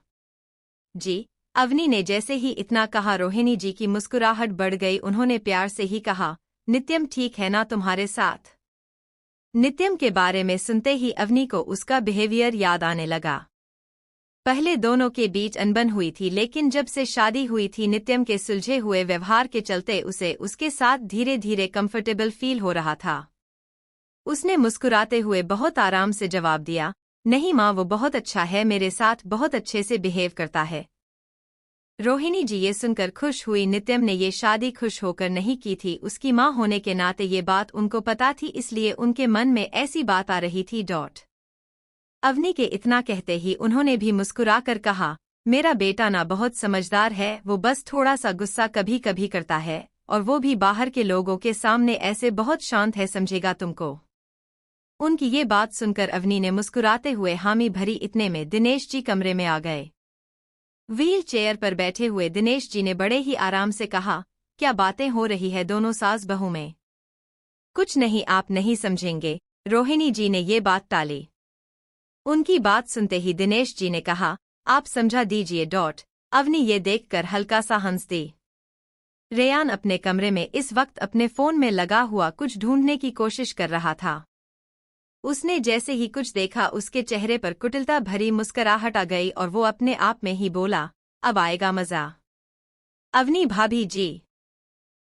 जी। अवनी ने जैसे ही इतना कहा रोहिणी जी की मुस्कुराहट बढ़ गई। उन्होंने प्यार से ही कहा, नित्यम ठीक है ना तुम्हारे साथ? नित्यम के बारे में सुनते ही अवनी को उसका बिहेवियर याद आने लगा। पहले दोनों के बीच अनबन हुई थी, लेकिन जब से शादी हुई थी नित्यम के सुलझे हुए व्यवहार के चलते उसे उसके साथ धीरे धीरे कंफर्टेबल फील हो रहा था। उसने मुस्कुराते हुए बहुत आराम से जवाब दिया, नहीं माँ, वो बहुत अच्छा है, मेरे साथ बहुत अच्छे से बिहेव करता है। रोहिणी जी ये सुनकर खुश हुई। नित्यम ने ये शादी खुश होकर नहीं की थी, उसकी माँ होने के नाते ये बात उनको पता थी, इसलिए उनके मन में ऐसी बात आ रही थी। अवनी के इतना कहते ही उन्होंने भी मुस्कुराकर कहा, मेरा बेटा ना बहुत समझदार है, वो बस थोड़ा सा गुस्सा कभी कभी करता है, और वो भी बाहर के लोगों के सामने ऐसे बहुत शांत है, समझेगा तुमको। उनकी ये बात सुनकर अवनी ने मुस्कुराते हुए हामी भरी। इतने में दिनेश जी कमरे में आ गए। व्हील चेयर पर बैठे हुए दिनेश जी ने बड़े ही आराम से कहा, क्या बातें हो रही है दोनों सास बहू में? कुछ नहीं, आप नहीं समझेंगे। रोहिणी जी ने ये बात टाली। उनकी बात सुनते ही दिनेश जी ने कहा, आप समझा दीजिए। अवनी ये देखकर हल्का सा हंस दी। रेयान अपने कमरे में इस वक्त अपने फोन में लगा हुआ कुछ ढूंढने की कोशिश कर रहा था। उसने जैसे ही कुछ देखा उसके चेहरे पर कुटिलता भरी मुस्कुराहट आ गई और वो अपने आप में ही बोला, अब आएगा मजा। अवनी भाभी जी।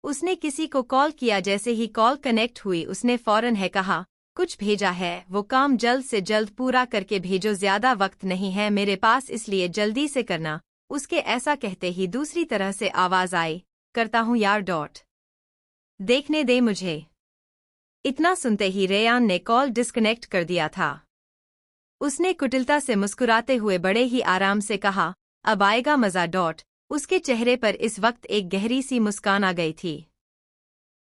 उसने किसी को कॉल किया। जैसे ही कॉल कनेक्ट हुई उसने फौरन है कहा, कुछ भेजा है, वो काम जल्द से जल्द पूरा करके भेजो, ज्यादा वक्त नहीं है मेरे पास, इसलिए जल्दी से करना। उसके ऐसा कहते ही दूसरी तरह से आवाज आई, करता हूँ यार। देखने दे मुझे। इतना सुनते ही रेयान ने कॉल डिस्कनेक्ट कर दिया था। उसने कुटिलता से मुस्कुराते हुए बड़े ही आराम से कहा, अब आएगा मजा। उसके चेहरे पर इस वक्त एक गहरी सी मुस्कान आ गई थी।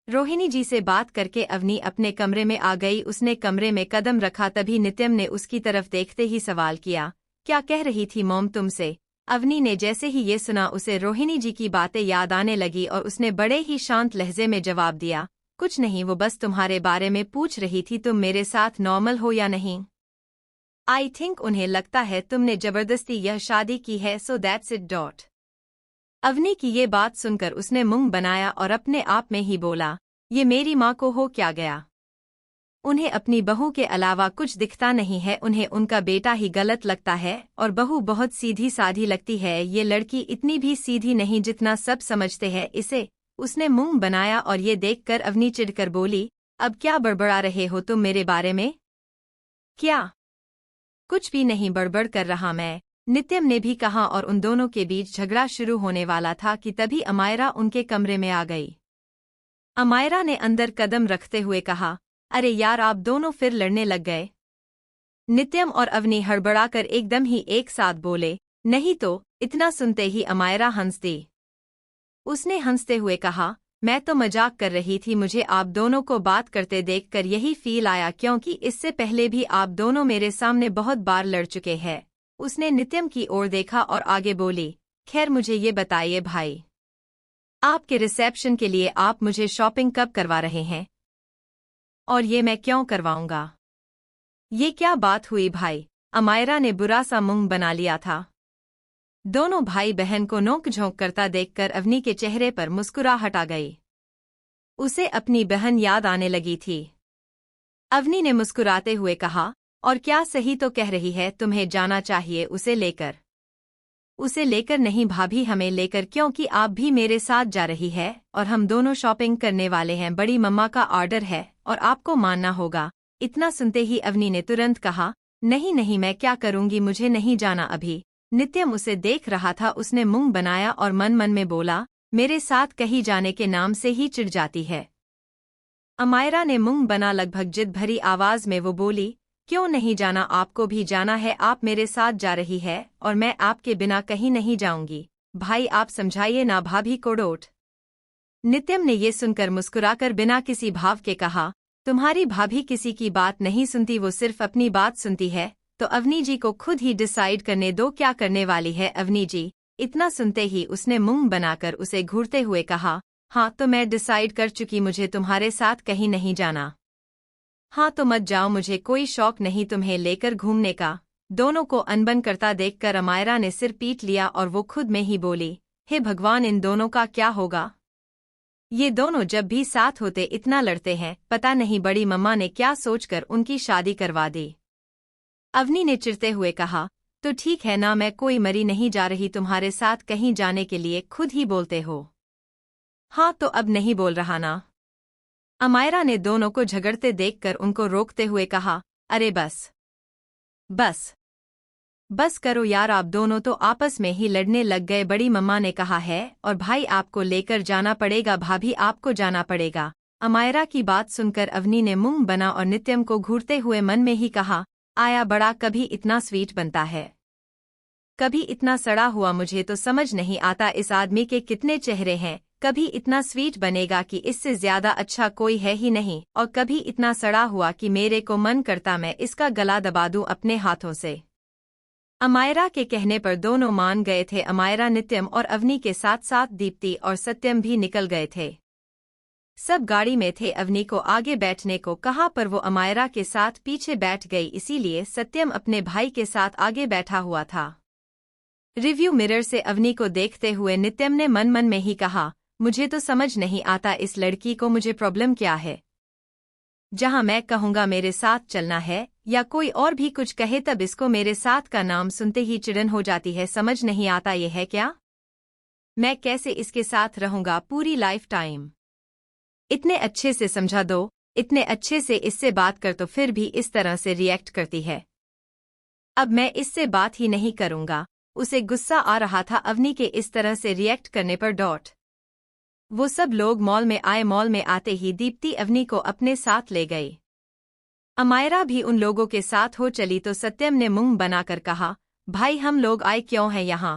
रोहिणी जी से बात करके अवनी अपने कमरे में आ गई। उसने कमरे में कदम रखा तभी नित्यम ने उसकी तरफ देखते ही सवाल किया, क्या कह रही थी मॉम तुमसे? अवनी ने जैसे ही ये सुना उसे रोहिणी जी की बातें याद आने लगी और उसने बड़े ही शांत लहजे में जवाब दिया, कुछ नहीं, वो बस तुम्हारे बारे में पूछ रही थी, तुम मेरे साथ नॉर्मल हो या नहीं। आई थिंक उन्हें लगता है तुमने जबरदस्ती यह शादी की है, सो दैट्स इट। अवनी की ये बात सुनकर उसने मुंह बनाया और अपने आप में ही बोला, ये मेरी माँ को हो क्या गया? उन्हें अपनी बहू के अलावा कुछ दिखता नहीं है, उन्हें उनका बेटा ही गलत लगता है और बहू बहुत सीधी साधी लगती है। ये लड़की इतनी भी सीधी नहीं जितना सब समझते हैं इसे। उसने मुंह बनाया और ये देखकर अवनी चिढ़कर बोली, अब क्या बड़बड़ा रहे हो तुम मेरे बारे में? क्या? कुछ भी नहीं बड़बड़ कर रहा मैं, नित्यम ने भी कहा और उन दोनों के बीच झगड़ा शुरू होने वाला था कि तभी अमायरा उनके कमरे में आ गई। अमायरा ने अंदर कदम रखते हुए कहा, अरे यार, आप दोनों फिर लड़ने लग गए? नित्यम और अवनी हड़बड़ाकर एकदम ही एक साथ बोले, नहीं तो। इतना सुनते ही अमायरा हंस दी। उसने हंसते हुए कहा, मैं तो मजाक कर रही थी, मुझे आप दोनों को बात करते देखकर यही फील आया, क्योंकि इससे पहले भी आप दोनों मेरे सामने बहुत बार लड़ चुके हैं। उसने नित्यम की ओर देखा और आगे बोली, खैर मुझे ये बताइए भाई, आपके रिसेप्शन के लिए आप मुझे शॉपिंग कब करवा रहे हैं? और ये मैं क्यों करवाऊंगा? ये क्या बात हुई भाई? अमायरा ने बुरा सा मुंह बना लिया था। दोनों भाई बहन को नोक झोंक करता देखकर अवनी के चेहरे पर मुस्कुराहट आ गई। उसे अपनी बहन याद आने लगी थी। अवनी ने मुस्कुराते हुए कहा, और क्या सही तो कह रही है, तुम्हें जाना चाहिए उसे लेकर। उसे लेकर नहीं भाभी, हमें लेकर, क्योंकि आप भी मेरे साथ जा रही है और हम दोनों शॉपिंग करने वाले हैं। बड़ी मम्मा का ऑर्डर है और आपको मानना होगा। इतना सुनते ही अवनी ने तुरंत कहा, नहीं नहीं, मैं क्या करूंगी, मुझे नहीं जाना अभी। नित्यम उसे देख रहा था। उसने मुंह बनाया और मन मन में बोला, मेरे साथ कहीं जाने के नाम से ही चिढ़ जाती है। अमायरा ने मुंह बना लगभग जिद भरी आवाज में वो बोली, क्यों नहीं जाना, आपको भी जाना है, आप मेरे साथ जा रही है और मैं आपके बिना कहीं नहीं जाऊंगी। भाई आप समझाइए ना भाभी को। नित्यम ने ये सुनकर मुस्कुराकर बिना किसी भाव के कहा, तुम्हारी भाभी किसी की बात नहीं सुनती, वो सिर्फ अपनी बात सुनती है, तो अवनी जी को खुद ही डिसाइड करने दो क्या करने वाली है अवनी जी। इतना सुनते ही उसने मुंह बनाकर उसे घूरते हुए कहा, हाँ तो मैं डिसाइड कर चुकी, मुझे तुम्हारे साथ कहीं नहीं जाना। हाँ तो मत जाओ, मुझे कोई शौक नहीं तुम्हें लेकर घूमने का। दोनों को अनबन करता देखकर अमायरा ने सिर पीट लिया और वो खुद में ही बोली, हे भगवान, इन दोनों का क्या होगा। ये दोनों जब भी साथ होते इतना लड़ते हैं, पता नहीं बड़ी मम्मा ने क्या सोचकर उनकी शादी करवा दी। अवनी ने चिढ़ते हुए कहा, तो ठीक है ना, मैं कोई मरी नहीं जा रही तुम्हारे साथ कहीं जाने के लिए, खुद ही बोलते हो। हाँ तो अब नहीं बोल रहा ना। अमायरा ने दोनों को झगड़ते देखकर उनको रोकते हुए कहा, अरे बस बस बस करो यार, आप दोनों तो आपस में ही लड़ने लग गए। बड़ी मम्मा ने कहा है और भाई आपको लेकर जाना पड़ेगा, भाभी आपको जाना पड़ेगा। अमायरा की बात सुनकर अवनी ने मुंह बना और नित्यम को घूरते हुए मन में ही कहा, आया बड़ा, कभी इतना स्वीट बनता है, कभी इतना सड़ा हुआ। मुझे तो समझ नहीं आता इस आदमी के कितने चेहरे हैं, कभी इतना स्वीट बनेगा कि इससे ज्यादा अच्छा कोई है ही नहीं, और कभी इतना सड़ा हुआ कि मेरे को मन करता मैं इसका गला दबा दूं अपने हाथों से। अमायरा के कहने पर दोनों मान गए थे। अमायरा, नित्यम और अवनी के साथ साथ दीप्ति और सत्यम भी निकल गए थे। सब गाड़ी में थे। अवनी को आगे बैठने को कहा पर वो अमायरा के साथ पीछे बैठ गई, इसीलिए सत्यम अपने भाई के साथ आगे बैठा हुआ था। रिव्यू मिरर से अवनी को देखते हुए नित्यम ने मन मन में ही कहा, मुझे तो समझ नहीं आता इस लड़की को, मुझे प्रॉब्लम क्या है। जहां मैं कहूंगा मेरे साथ चलना है या कोई और भी कुछ कहे तब इसको मेरे साथ का नाम सुनते ही चिड़न हो जाती है। समझ नहीं आता ये है क्या, मैं कैसे इसके साथ रहूंगा पूरी लाइफ टाइम। इतने अच्छे से समझा दो, इतने अच्छे से इससे बात कर, तो फिर भी इस तरह से रिएक्ट करती है। अब मैं इससे बात ही नहीं करूंगा। उसे गुस्सा आ रहा था अवनी के इस तरह से रिएक्ट करने पर। वो सब लोग मॉल में आए। मॉल में आते ही दीप्ति अवनी को अपने साथ ले गई। अमायरा भी उन लोगों के साथ हो चली तो सत्यम ने मुंह बनाकर कहा, भाई हम लोग आए क्यों हैं यहाँ।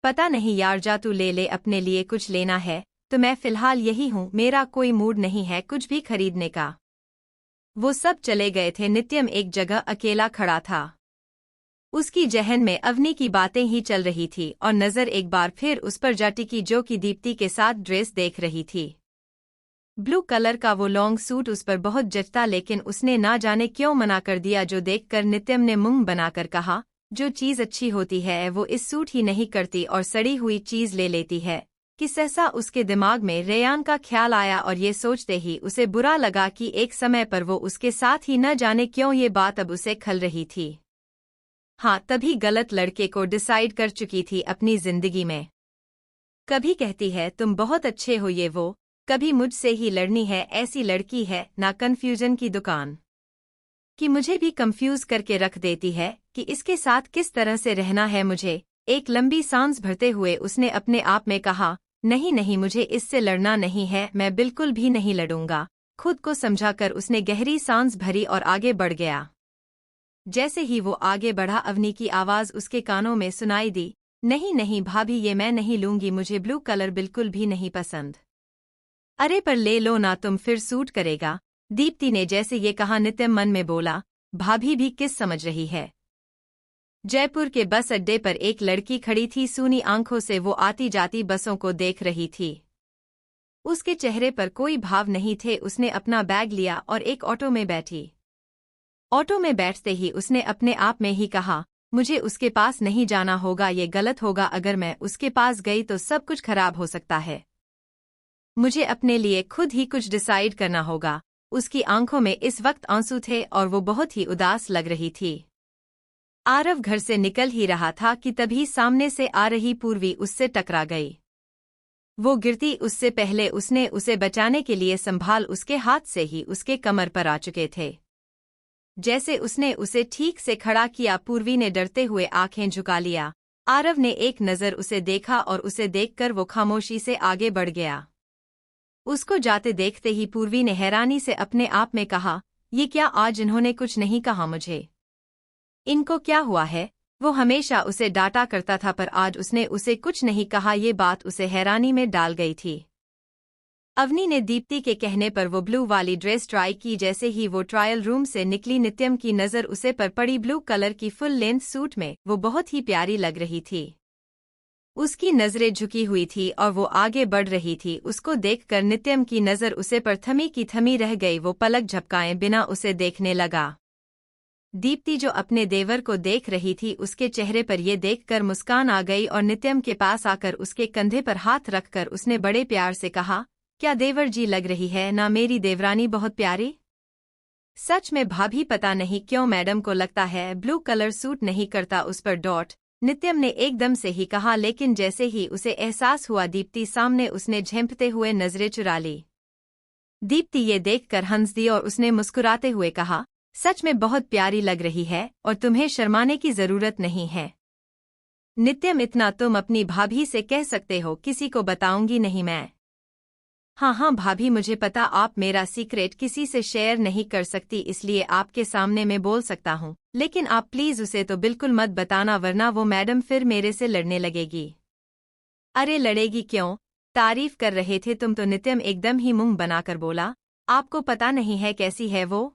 पता नहीं यार, जा तू ले ले, अपने लिए कुछ लेना है तो मैं फिलहाल यही हूँ, मेरा कोई मूड नहीं है कुछ भी खरीदने का। वो सब चले गए थे। नित्यम एक जगह अकेला खड़ा था। उसकी जहन में अवनी की बातें ही चल रही थी और नजर एक बार फिर उस पर जा टिकी जो कि दीप्ति के साथ ड्रेस देख रही थी। ब्लू कलर का वो लॉन्ग सूट उस पर बहुत जचता, लेकिन उसने ना जाने क्यों मना कर दिया, जो देखकर नित्यम ने मुंह बनाकर कहा, जो चीज अच्छी होती है वो इस सूट ही नहीं करती और सड़ी हुई चीज ले लेती है। कि सहसा उसके दिमाग में रेयान का ख्याल आया और ये सोचते ही उसे बुरा लगा कि एक समय पर वो उसके साथ ही न जाने क्यों ये बात अब उसे खल रही थी। हाँ, तभी गलत लड़के को डिसाइड कर चुकी थी अपनी जिंदगी में। कभी कहती है तुम बहुत अच्छे हो ये वो, कभी मुझसे ही लड़नी है, ऐसी लड़की है ना कन्फ्यूजन की दुकान। कि मुझे भी कंफ्यूज करके रख देती है कि इसके साथ किस तरह से रहना है मुझे। एक लंबी सांस भरते हुए उसने अपने आप में कहा, नहीं नहीं, मुझे इससे लड़ना नहीं है, मैं बिल्कुल भी नहीं लड़ूंगा। खुद को समझाकर उसने गहरी सांस भरी और आगे बढ़ गया। जैसे ही वो आगे बढ़ा अवनी की आवाज उसके कानों में सुनाई दी, नहीं नहीं भाभी, ये मैं नहीं लूंगी, मुझे ब्लू कलर बिल्कुल भी नहीं पसंद। अरे पर ले लो ना, तुम फिर सूट करेगा। दीप्ति ने जैसे ये कहा नित्यम मन में बोला, भाभी भी किस समझ रही है। जयपुर के बस अड्डे पर एक लड़की खड़ी थी। सूनी आंखों से वो आती जाती बसों को देख रही थी। उसके चेहरे पर कोई भाव नहीं थे। उसने अपना बैग लिया और एक ऑटो में बैठी। ऑटो में बैठते ही उसने अपने आप में ही कहा, मुझे उसके पास नहीं जाना होगा, ये गलत होगा। अगर मैं उसके पास गई तो सब कुछ खराब हो सकता है। मुझे अपने लिए खुद ही कुछ डिसाइड करना होगा। उसकी आंखों में इस वक्त आंसू थे और वो बहुत ही उदास लग रही थी। आरव घर से निकल ही रहा था कि तभी सामने से आ रही पूर्वी उससे टकरा गई। वो गिरती उससे पहले उसने उसे बचाने के लिए संभाल उसके हाथ से ही उसके कमर पर आ चुके थे। जैसे उसने उसे ठीक से खड़ा किया, पूर्वी ने डरते हुए आंखें झुका लिया। आरव ने एक नज़र उसे देखा और उसे देखकर वो खामोशी से आगे बढ़ गया। उसको जाते देखते ही पूर्वी ने हैरानी से अपने आप में कहा, ये क्या, आज इन्होंने कुछ नहीं कहा मुझे, इनको क्या हुआ है। वो हमेशा उसे डांटा करता था पर आज उसने उसे कुछ नहीं कहा। ये बात उसे हैरानी में डाल गई थी। अवनी ने दीप्ति के कहने पर वो ब्लू वाली ड्रेस ट्राई की। जैसे ही वो ट्रायल रूम से निकली, नित्यम की नज़र उसे पर पड़ी। ब्लू कलर की फुल लेंथ सूट में वो बहुत ही प्यारी लग रही थी। उसकी नजरें झुकी हुई थी और वो आगे बढ़ रही थी। उसको देखकर नित्यम की नजर उसे पर थमी की थमी रह गई। वो पलक झपकाए बिना उसे देखने लगा। दीप्ति जो अपने देवर को देख रही थी, उसके चेहरे पर ये देखकर मुस्कान आ गई और नित्यम के पास आकर उसके कंधे पर हाथ रखकर उसने बड़े प्यार से कहा, क्या देवर जी लग रही है ना मेरी देवरानी बहुत प्यारी। सच में भाभी, पता नहीं क्यों मैडम को लगता है ब्लू कलर सूट नहीं करता उस पर डॉट। नित्यम ने एकदम से ही कहा, लेकिन जैसे ही उसे एहसास हुआ दीप्ति सामने, उसने झेंपते हुए नजरें चुरा ली। दीप्ति ये देखकर हंस दी और उसने मुस्कुराते हुए कहा, सच में बहुत प्यारी लग रही है और तुम्हें शर्माने की जरूरत नहीं है। नित्यम, इतना तुम अपनी भाभी से कह सकते हो, किसी को बताऊंगी नहीं मैं। हाँ हाँ भाभी, मुझे पता आप मेरा सीक्रेट किसी से शेयर नहीं कर सकती, इसलिए आपके सामने मैं बोल सकता हूँ, लेकिन आप प्लीज उसे तो बिल्कुल मत बताना, वरना वो मैडम फिर मेरे से लड़ने लगेगी। अरे लड़ेगी क्यों, तारीफ कर रहे थे तुम तो। नित्यम एकदम ही मुंह बनाकर बोला, आपको पता नहीं है कैसी है वो।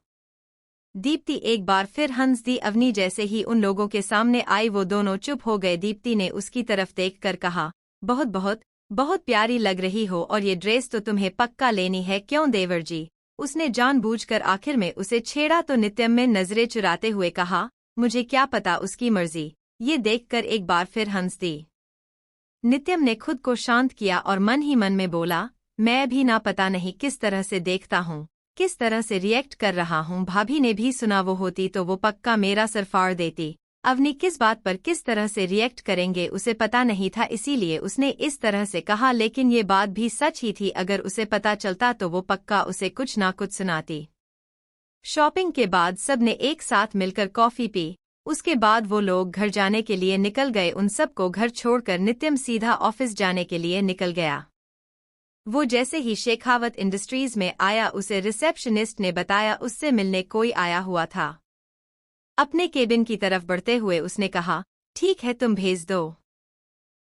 दीप्ति एक बार फिर हंस दी। अवनी जैसे ही उन लोगों के सामने आई, वो दोनों चुप हो गए। दीप्ति ने उसकी तरफ देखकर कहा, बहुत बहुत बहुत प्यारी लग रही हो, और ये ड्रेस तो तुम्हें पक्का लेनी है, क्यों देवर जी। उसने जानबूझकर आखिर में उसे छेड़ा तो नित्यम में नजरें चुराते हुए कहा, मुझे क्या पता, उसकी मर्जी। ये देखकर एक बार फिर हंस दी। नित्यम ने खुद को शांत किया और मन ही मन में बोला, मैं भी ना पता नहीं किस तरह से देखता हूँ, किस तरह से रिएक्ट कर रहा हूँ। भाभी ने भी सुना वो होती तो वो पक्का मेरा सर फाड़ देती। अवनी किस बात पर किस तरह से रिएक्ट करेंगे उसे पता नहीं था, इसीलिए उसने इस तरह से कहा, लेकिन ये बात भी सच ही थी। अगर उसे पता चलता तो वो पक्का उसे कुछ ना कुछ सुनाती। शॉपिंग के बाद सबने एक साथ मिलकर कॉफी पी। उसके बाद वो लोग घर जाने के लिए निकल गए। उन सबको घर छोड़कर नित्यम सीधा ऑफिस जाने के लिए निकल गया। वो जैसे ही शेखावत इंडस्ट्रीज में आया, उसे रिसेप्शनिस्ट ने बताया उससे मिलने कोई आया हुआ था। अपने केबिन की तरफ बढ़ते हुए उसने कहा, ठीक है तुम भेज दो।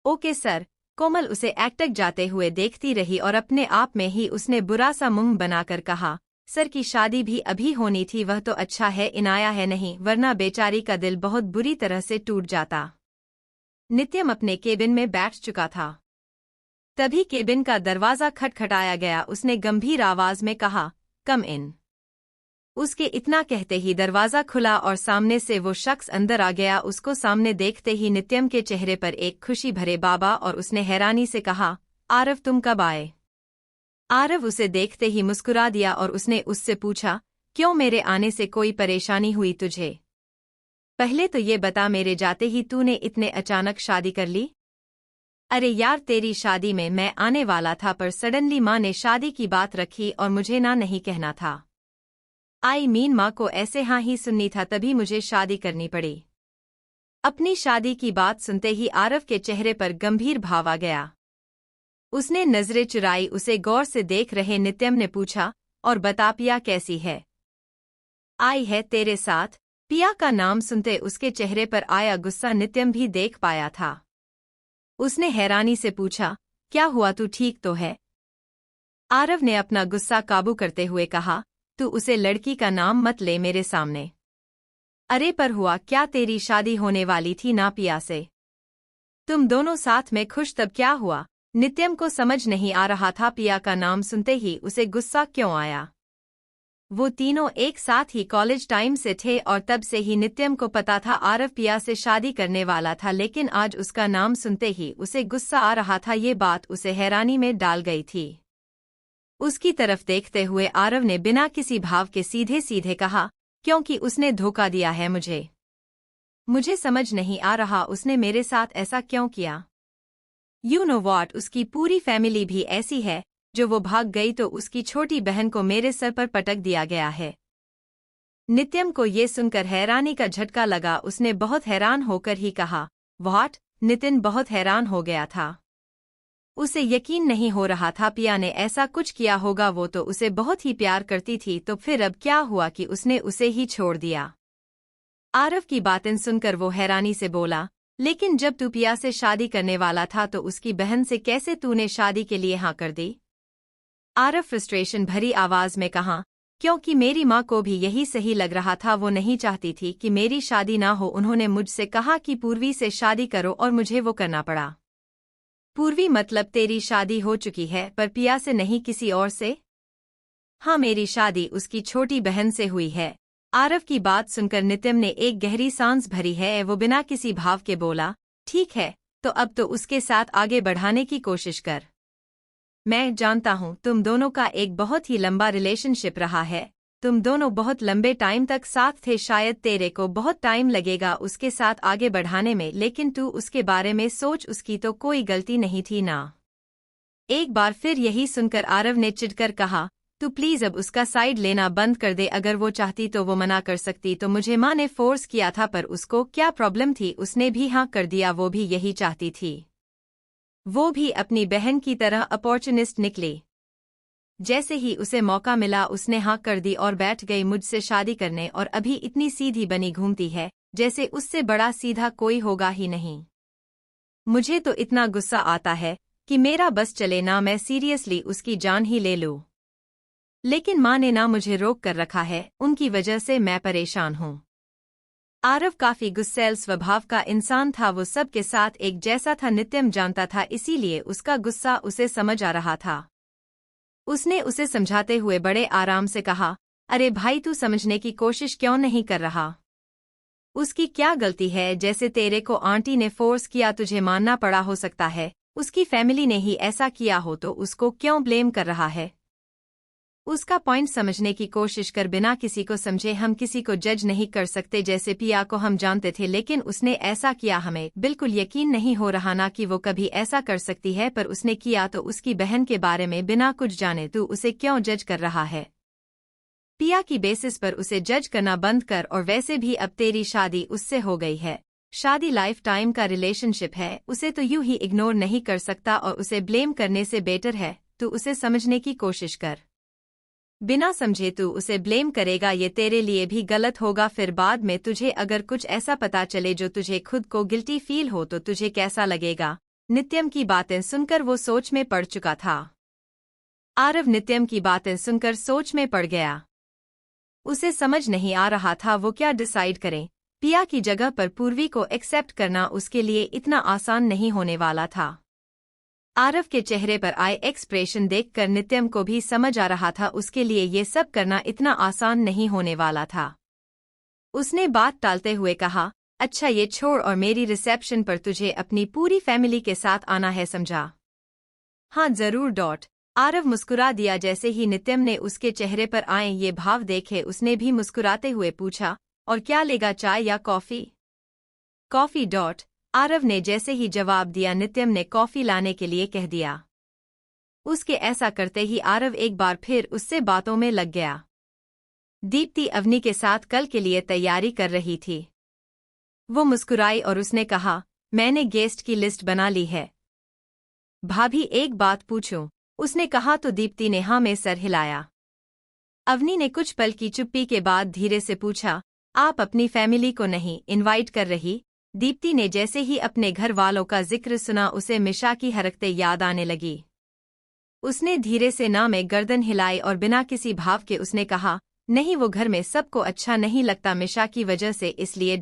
Okay sir. कोमल उसे एकटक जाते हुए देखती रही और अपने आप में ही उसने बुरा सा मुंह बनाकर कहा, सर की शादी भी अभी होनी थी, वह तो अच्छा है इनाया है नहीं, वरना बेचारी का दिल बहुत बुरी तरह से टूट जाता। नित्यम अपने केबिन में बैठ चुका था। तभी केबिन का दरवाजा खटखटाया गया। उसने गंभीर आवाज में कहा, कम इन। उसके इतना कहते ही दरवाजा खुला और सामने से वो शख्स अंदर आ गया। उसको सामने देखते ही नित्यम के चेहरे पर एक खुशी भरे बाबा, और उसने हैरानी से कहा, आरव तुम कब आए। आरव उसे देखते ही मुस्कुरा दिया और उसने उससे पूछा, क्यों, मेरे आने से कोई परेशानी हुई तुझे। पहले तो ये बता, मेरे जाते ही तूने इतने अचानक शादी कर ली। अरे यार, तेरी शादी में मैं आने वाला था, पर सडनली माँ ने शादी की बात रखी और मुझे ना नहीं कहना था। आई मीन माँ को ऐसे हाँ ही सुननी था, तभी मुझे शादी करनी पड़ी। अपनी शादी की बात सुनते ही आरव के चेहरे पर गंभीर भाव आ गया। उसने नजरें चुराई। उसे गौर से देख रहे नित्यम ने पूछा, और बता पिया कैसी है। आई है तेरे साथ। पिया का नाम सुनते उसके चेहरे पर आया गुस्सा नित्यम भी देख पाया था। उसने हैरानी से पूछा, क्या हुआ, तू ठीक तो है। आरव ने अपना गुस्सा काबू करते हुए कहा, तू उसे लड़की का नाम मत ले मेरे सामने। अरे पर हुआ क्या, तेरी शादी होने वाली थी ना पिया से। तुम दोनों साथ में खुश, तब क्या हुआ। नित्यम को समझ नहीं आ रहा था पिया का नाम सुनते ही उसे गुस्सा क्यों आया। वो तीनों एक साथ ही कॉलेज टाइम से थे और तब से ही नित्यम को पता था आरव पिया से शादी करने वाला था, लेकिन आज उसका नाम सुनते ही उसे गुस्सा आ रहा था। ये बात उसे हैरानी में डाल गई थी। उसकी तरफ देखते हुए आरव ने बिना किसी भाव के सीधे सीधे कहा, क्योंकि उसने धोखा दिया है मुझे। मुझे समझ नहीं आ रहा उसने मेरे साथ ऐसा क्यों किया। यू नो वॉट, उसकी पूरी फैमिली भी ऐसी है। जो वो भाग गई तो उसकी छोटी बहन को मेरे सर पर पटक दिया गया है। नित्यम को ये सुनकर हैरानी का झटका लगा। उसने बहुत हैरान होकर ही कहा, व्हाट। नितिन बहुत हैरान हो गया था। उसे यकीन नहीं हो रहा था पिया ने ऐसा कुछ किया होगा। वो तो उसे बहुत ही प्यार करती थी, तो फिर अब क्या हुआ कि उसने उसे ही छोड़ दिया। आरव की बातें सुनकर वो हैरानी से बोला, लेकिन जब तू पिया से शादी करने वाला था तो उसकी बहन से कैसे तूने शादी के लिए हाँ कर दी। आरव फ्रस्ट्रेशन भरी आवाज में कहा, क्योंकि मेरी माँ को भी यही सही लग रहा था। वो नहीं चाहती थी कि मेरी शादी ना हो। उन्होंने मुझसे कहा कि पूर्वी से शादी करो और मुझे वो करना पड़ा। पूर्वी मतलब तेरी शादी हो चुकी है पर पिया से नहीं किसी और से? हाँ मेरी शादी उसकी छोटी बहन से हुई है। आरव की बात सुनकर नितिन ने एक गहरी सांस भरी है। वो बिना किसी भाव के बोला, ठीक है तो अब तो उसके साथ आगे बढ़ाने की कोशिश कर। मैं जानता हूँ तुम दोनों का एक बहुत ही लंबा रिलेशनशिप रहा है, तुम दोनों बहुत लंबे टाइम तक साथ थे, शायद तेरे को बहुत टाइम लगेगा उसके साथ आगे बढ़ाने में, लेकिन तू उसके बारे में सोच, उसकी तो कोई गलती नहीं थी ना। एक बार फिर यही सुनकर आरव ने चिढ़कर कहा, तू प्लीज अब उसका साइड लेना बंद कर दे, अगर वो चाहती तो वो मना कर सकती, तो मुझे माँ ने फोर्स किया था, पर उसको क्या प्रॉब्लम थी, उसने भी हाँ कर दिया, वो भी यही चाहती थी। वो भी अपनी बहन की तरह अपॉर्चुनिस्ट निकली। जैसे ही उसे मौका मिला उसने हाँ कर दी और बैठ गई मुझसे शादी करने, और अभी इतनी सीधी बनी घूमती है जैसे उससे बड़ा सीधा कोई होगा ही नहीं। मुझे तो इतना गुस्सा आता है कि मेरा बस चले ना, मैं सीरियसली उसकी जान ही ले लूं। लेकिन माँ ने ना मुझे रोक कर रखा है, उनकी वजह से मैं परेशान हूँ। आरव काफी गुस्सैल स्वभाव का इंसान था, वो सब के साथ एक जैसा था, नित्यम जानता था, इसीलिए उसका गुस्सा उसे समझ आ रहा था। उसने उसे समझाते हुए बड़े आराम से कहा, अरे भाई तू समझने की कोशिश क्यों नहीं कर रहा? उसकी क्या गलती है? जैसे तेरे को आंटी ने फोर्स किया तुझे मानना पड़ा, हो सकता है उसकी फैमिली ने ही ऐसा किया हो, तो उसको क्यों ब्लेम कर रहा है? उसका पॉइंट समझने की कोशिश कर, बिना किसी को समझे हम किसी को जज नहीं कर सकते। जैसे पिया को हम जानते थे लेकिन उसने ऐसा किया, हमें बिल्कुल यकीन नहीं हो रहा ना कि वो कभी ऐसा कर सकती है, पर उसने किया तो उसकी बहन के बारे में बिना कुछ जाने तू उसे क्यों जज कर रहा है? पिया की बेसिस पर उसे जज करना बंद कर, और वैसे भी अब तेरी शादी उससे हो गई है, शादी लाइफ टाइम का रिलेशनशिप है, उसे तो यूं ही इग्नोर नहीं कर सकता, और उसे ब्लेम करने से बेटर है तू उसे समझने की कोशिश कर। बिना समझे तू उसे ब्लेम करेगा ये तेरे लिए भी गलत होगा, फिर बाद में तुझे अगर कुछ ऐसा पता चले जो तुझे खुद को गिल्टी फील हो तो तुझे कैसा लगेगा? नित्यम की बातें सुनकर वो सोच में पड़ चुका था। आरव नित्यम की बातें सुनकर सोच में पड़ गया। उसे समझ नहीं आ रहा था वो क्या डिसाइड करे। पिया की जगह पर पूर्वी को एक्सेप्ट करना उसके लिए इतना आसान नहीं होने वाला था। आरव के चेहरे पर आए एक्सप्रेशन देखकर नित्यम को भी समझ आ रहा था उसके लिए ये सब करना इतना आसान नहीं होने वाला था। उसने बात टालते हुए कहा, अच्छा ये छोड़, और मेरी रिसेप्शन पर तुझे अपनी पूरी फैमिली के साथ आना है, समझा? हाँ जरूर। आरव मुस्कुरा दिया। जैसे ही नित्यम ने उसके चेहरे पर आए ये भाव देखे उसने भी मुस्कुराते हुए पूछा, और क्या लेगा, चाय या कॉफी? कॉफी। आरव ने जैसे ही जवाब दिया नित्यम ने कॉफी लाने के लिए कह दिया। उसके ऐसा करते ही आरव एक बार फिर उससे बातों में लग गया। दीप्ति अवनी के साथ कल के लिए तैयारी कर रही थी। वो मुस्कुराई और उसने कहा, मैंने गेस्ट की लिस्ट बना ली है। भाभी एक बात पूछूं? उसने कहा तो दीप्ति ने हाँ में सर हिलाया। अवनी ने कुछ पल की चुप्पी के बाद धीरे से पूछा, आप अपनी फैमिली को नहीं इनवाइट कर रही? दीप्ति ने जैसे ही अपने घर वालों का जिक्र सुना उसे मिशा की हरकतें याद आने लगी। उसने धीरे से ना में गर्दन हिलाई और बिना किसी भाव के उसने कहा, नहीं वो घर में सबको अच्छा नहीं लगता मिशा की वजह से, इसलिए।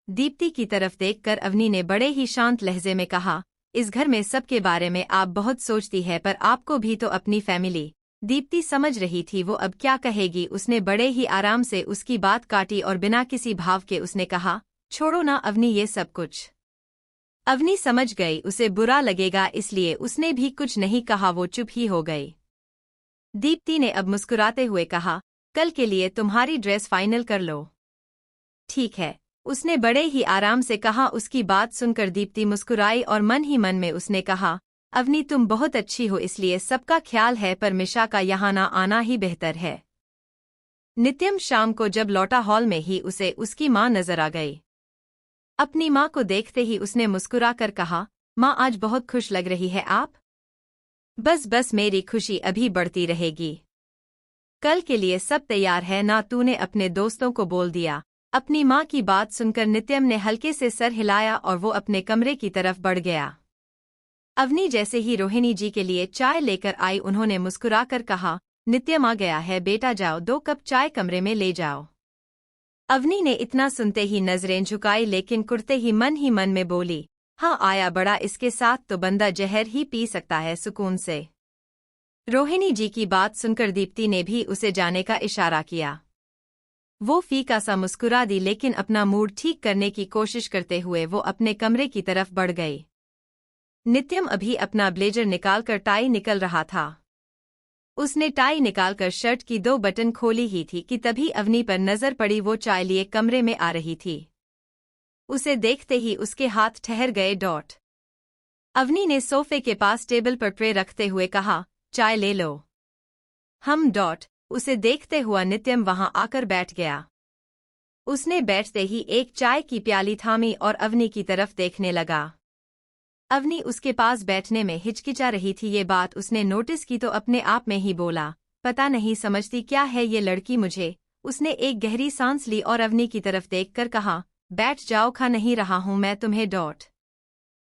दीप्ति की तरफ देखकर अवनी ने बड़े ही शांत लहजे में कहा, इस घर में सबके बारे में आप बहुत सोचती है, पर आपको भी तो अपनी फैमिली। दीप्ति समझ रही थी वो अब क्या कहेगी। उसने बड़े ही आराम से उसकी बात काटी और बिना किसी भाव के उसने कहा, छोड़ो ना अवनी ये सब कुछ। अवनी समझ गई उसे बुरा लगेगा इसलिए उसने भी कुछ नहीं कहा, वो चुप ही हो गई। दीप्ति ने अब मुस्कुराते हुए कहा, कल के लिए तुम्हारी ड्रेस फाइनल कर लो। ठीक है, उसने बड़े ही आराम से कहा। उसकी बात सुनकर दीप्ति मुस्कुराई और मन ही मन में उसने कहा, अवनी तुम बहुत अच्छी हो इसलिए सबका ख्याल है, पर मिशा का यहाँ ना आना ही बेहतर है। नित्यम शाम को जब लौटा हॉल में ही उसे उसकी माँ नजर आ गई। अपनी माँ को देखते ही उसने मुस्कुराकर कहा, माँ आज बहुत खुश लग रही है आप। बस मेरी खुशी अभी बढ़ती रहेगी। कल के लिए सब तैयार है ना? तूने अपने दोस्तों को बोल दिया? अपनी माँ की बात सुनकर नित्यम ने हल्के से सर हिलाया और वो अपने कमरे की तरफ बढ़ गया। अवनी जैसे ही रोहिणी जी के लिए चाय लेकर आई उन्होंने मुस्कुराकर कहा, नित्यम आ गया है बेटा, जाओ 2 कप चाय कमरे में ले जाओ। अवनी ने इतना सुनते ही नजरें झुकाई लेकिन कुर्ते ही मन में बोली, हाँ आया बड़ा, इसके साथ तो बंदा जहर ही पी सकता है सुकून से। रोहिणी जी की बात सुनकर दीप्ति ने भी उसे जाने का इशारा किया। वो फीका सा मुस्कुरा दी, लेकिन अपना मूड ठीक करने की कोशिश करते हुए वो अपने कमरे की तरफ बढ़ गई। नित्यम अभी अपना ब्लेजर निकालकर टाई निकल रहा था। उसने टाई निकालकर शर्ट की 2 बटन खोली ही थी कि तभी अवनी पर नजर पड़ी। वो चाय लिए कमरे में आ रही थी। उसे देखते ही उसके हाथ ठहर गए। अवनी ने सोफे के पास टेबल पर ट्रे रखते हुए कहा, चाय ले लो। उसे देखते हुआ नित्यम वहां आकर बैठ गया। उसने बैठते ही एक चाय की प्याली थामी और अवनी की तरफ देखने लगा। अवनी उसके पास बैठने में हिचकिचा रही थी। ये बात उसने नोटिस की तो अपने आप में ही बोला, पता नहीं समझती क्या है ये लड़की मुझे। उसने एक गहरी सांस ली और अवनी की तरफ देखकर कहा, बैठ जाओ, खा नहीं रहा हूं मैं तुम्हें।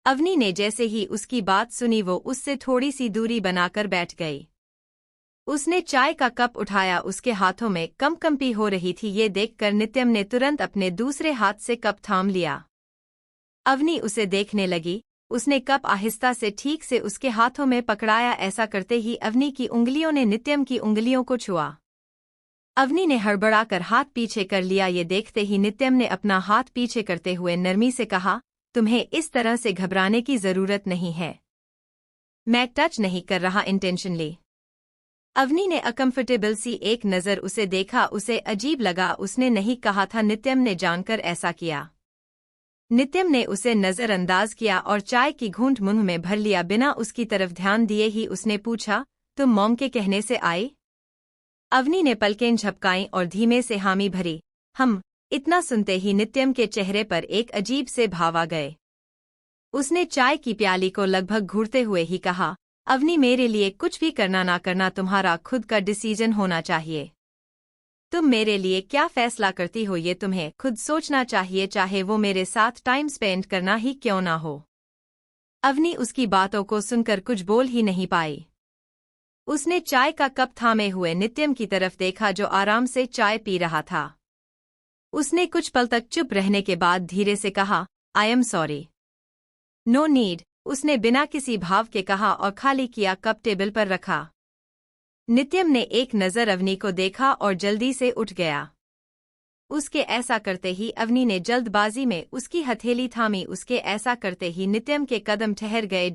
अवनी ने जैसे ही उसकी बात सुनी वो उससे थोड़ी सी दूरी बनाकर बैठ गई। उसने चाय का कप उठाया, उसके हाथों में कंपी हो रही थी। ये देखकर नित्यम ने तुरंत अपने दूसरे हाथ से कप थाम लिया। अवनी उसे देखने लगी। उसने कप आहिस्ता से ठीक से उसके हाथों में पकड़ाया। ऐसा करते ही अवनी की उंगलियों ने नित्यम की उंगलियों को छुआ। अवनी ने हड़बड़ाकर हाथ पीछे कर लिया। ये देखते ही नित्यम ने अपना हाथ पीछे करते हुए नरमी से कहा, तुम्हें इस तरह से घबराने की जरूरत नहीं है, मैं टच नहीं कर रहा इंटेंशनली। अवनी ने अकम्फर्टेबल सी एक नज़र उसे देखा। उसे अजीब लगा। उसने नहीं कहा था नित्यम ने जानकर ऐसा किया। नित्यम ने उसे नज़रअंदाज किया और चाय की घूंट मुंह में भर लिया। बिना उसकी तरफ ध्यान दिए ही उसने पूछा, तुम मॉम के कहने से आई? अवनी ने पलकें झपकाईं और धीमे से हामी भरी, हम। इतना सुनते ही नित्यम के चेहरे पर एक अजीब से भाव आ गए। उसने चाय की प्याली को लगभग घूरते हुए ही कहा, अवनी मेरे लिए कुछ भी करना ना करना तुम्हारा खुद का डिसीजन होना चाहिए। तुम मेरे लिए क्या फैसला करती हो ये तुम्हें खुद सोचना चाहिए, चाहे वो मेरे साथ टाइम स्पेंड करना ही क्यों ना हो। अवनी उसकी बातों को सुनकर कुछ बोल ही नहीं पाई। उसने चाय का कप थामे हुए नित्यम की तरफ देखा जो आराम से चाय पी रहा था। उसने कुछ पल तक चुप रहने के बाद धीरे से कहा, I am sorry. No need, उसने बिना किसी भाव के कहा और खाली किया कप टेबल पर रखा। नित्यम ने एक नज़र अवनी को देखा और जल्दी से उठ गया। उसके ऐसा करते ही अवनी ने जल्दबाजी में उसकी हथेली थामी। उसके ऐसा करते ही नित्यम के कदम ठहर गए।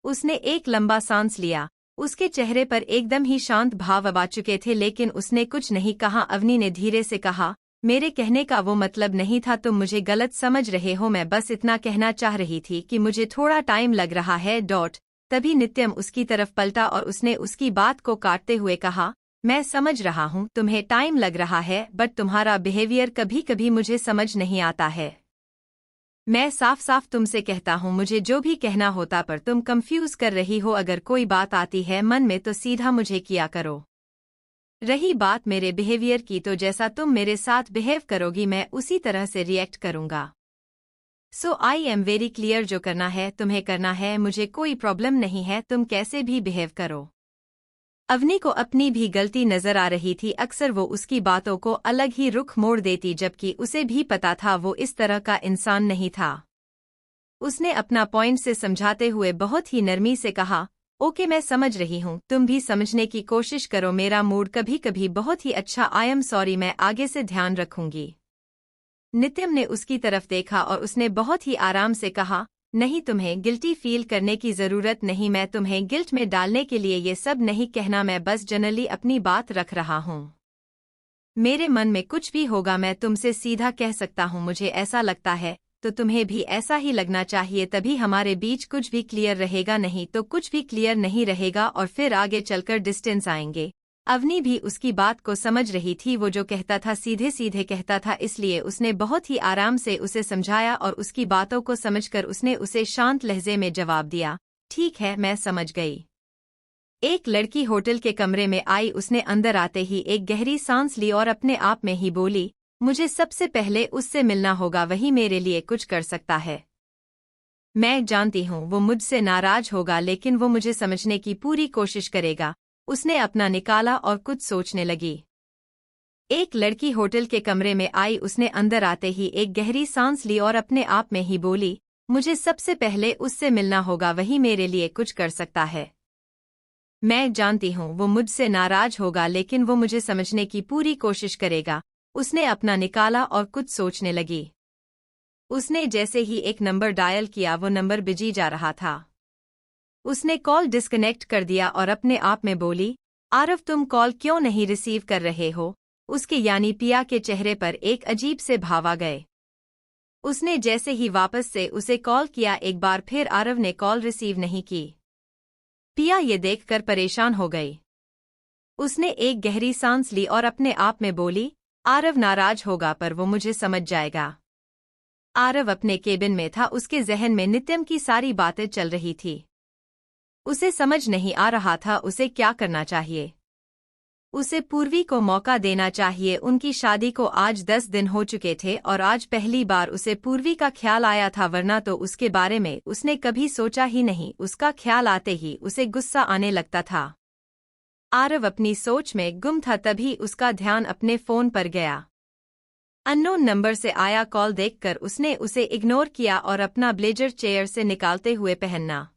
उसने एक लंबा सांस लिया। उसके चेहरे पर एकदम ही शांत भाव आ चुके थे, लेकिन उसने कुछ नहीं कहा। अवनी ने धीरे से कहा, मेरे कहने का वो मतलब नहीं था, तुम मुझे गलत समझ रहे हो। मैं बस इतना कहना चाह रही थी कि मुझे थोड़ा टाइम लग रहा है। तभी नित्यम उसकी तरफ पलटा और उसने उसकी बात को काटते हुए कहा, मैं समझ रहा हूँ तुम्हें टाइम लग रहा है, बट तुम्हारा बिहेवियर कभी कभी मुझे समझ नहीं आता है। मैं साफ साफ तुमसे कहता हूँ, मुझे जो भी कहना होता पर तुम कंफ्यूज कर रही हो। अगर कोई बात आती है मन में तो सीधा मुझे किया करो। रही बात मेरे बिहेवियर की, तो जैसा तुम मेरे साथ बिहेव करोगी मैं उसी तरह से रिएक्ट करूंगा। सो आई एम वेरी क्लियर, जो करना है तुम्हें करना है, मुझे कोई प्रॉब्लम नहीं है, तुम कैसे भी बिहेव करो। अवनी को अपनी भी गलती नजर आ रही थी। अक्सर वो उसकी बातों को अलग ही रुख मोड़ देती, जबकि उसे भी पता था वो इस तरह का इंसान नहीं था। उसने अपना पॉइंट से समझाते हुए बहुत ही नरमी से कहा, ओके मैं समझ रही हूँ, तुम भी समझने की कोशिश करो। मेरा मूड कभी कभी बहुत ही अच्छा। आई एम सॉरी, मैं आगे से ध्यान रखूंगी। नित्यम ने उसकी तरफ देखा और उसने बहुत ही आराम से कहा, नहीं तुम्हें गिल्टी फील करने की जरूरत नहीं, मैं तुम्हें गिल्ट में डालने के लिए ये सब नहीं कहना, मैं बस जनरली अपनी बात रख रहा हूँ। मेरे मन में कुछ भी होगा मैं तुमसे सीधा कह सकता हूँ। मुझे ऐसा लगता है तो तुम्हें भी ऐसा ही लगना चाहिए, तभी हमारे बीच कुछ भी क्लियर रहेगा, नहीं तो कुछ भी क्लियर नहीं रहेगा और फिर आगे चलकर डिस्टेंस आएंगे। अवनी भी उसकी बात को समझ रही थी। वो जो कहता था सीधे सीधे कहता था, इसलिए उसने बहुत ही आराम से उसे समझाया और उसकी बातों को समझकर उसने उसे शांत लहजे में जवाब दिया, ठीक है मैं समझ गई। एक लड़की होटल के कमरे में आई। उसने अंदर आते ही एक गहरी सांस ली और अपने आप में ही बोली, मुझे सबसे पहले उससे मिलना होगा, वही मेरे लिए कुछ कर सकता है। मैं जानती हूँ वो मुझसे नाराज होगा, लेकिन वो मुझे समझने की पूरी कोशिश करेगा। उसने अपना निकाला और कुछ सोचने लगी। एक लड़की होटल के कमरे में आई। उसने अंदर आते ही एक गहरी सांस ली और अपने आप में ही बोली, मुझे सबसे पहले उससे मिलना होगा, वही मेरे लिए कुछ कर सकता है। मैं जानती हूँ वो मुझसे नाराज होगा, लेकिन वो मुझे समझने की पूरी कोशिश करेगा। उसने अपना निकाला और कुछ सोचने लगी। उसने जैसे ही एक नंबर डायल किया, वो नंबर बिजी जा रहा था। उसने कॉल डिस्कनेक्ट कर दिया और अपने आप में बोली, आरव तुम कॉल क्यों नहीं रिसीव कर रहे हो? उसके यानी पिया के चेहरे पर एक अजीब से भाव आ गए। उसने जैसे ही वापस से उसे कॉल किया, एक बार फिर आरव ने कॉल रिसीव नहीं की। पिया ये देखकर परेशान हो गई। उसने एक गहरी सांस ली और अपने आप में बोली, आरव नाराज होगा पर वो मुझे समझ जाएगा। आरव अपने केबिन में था, उसके जहन में नित्यम की सारी बातें चल रही थी। उसे समझ नहीं आ रहा था उसे क्या करना चाहिए। उसे पूर्वी को मौका देना चाहिए। उनकी शादी को आज 10 दिन हो चुके थे और आज पहली बार उसे पूर्वी का ख्याल आया था, वरना तो उसके बारे में उसने कभी सोचा ही नहीं। उसका ख्याल आते ही उसे गुस्सा आने लगता था। आरव अपनी सोच में गुम था, तभी उसका ध्यान अपने फोन पर गया। अननोन नंबर से आया कॉल देखकर उसने उसे इग्नोर किया और अपना ब्लेजर चेयर से निकालते हुए पहनना।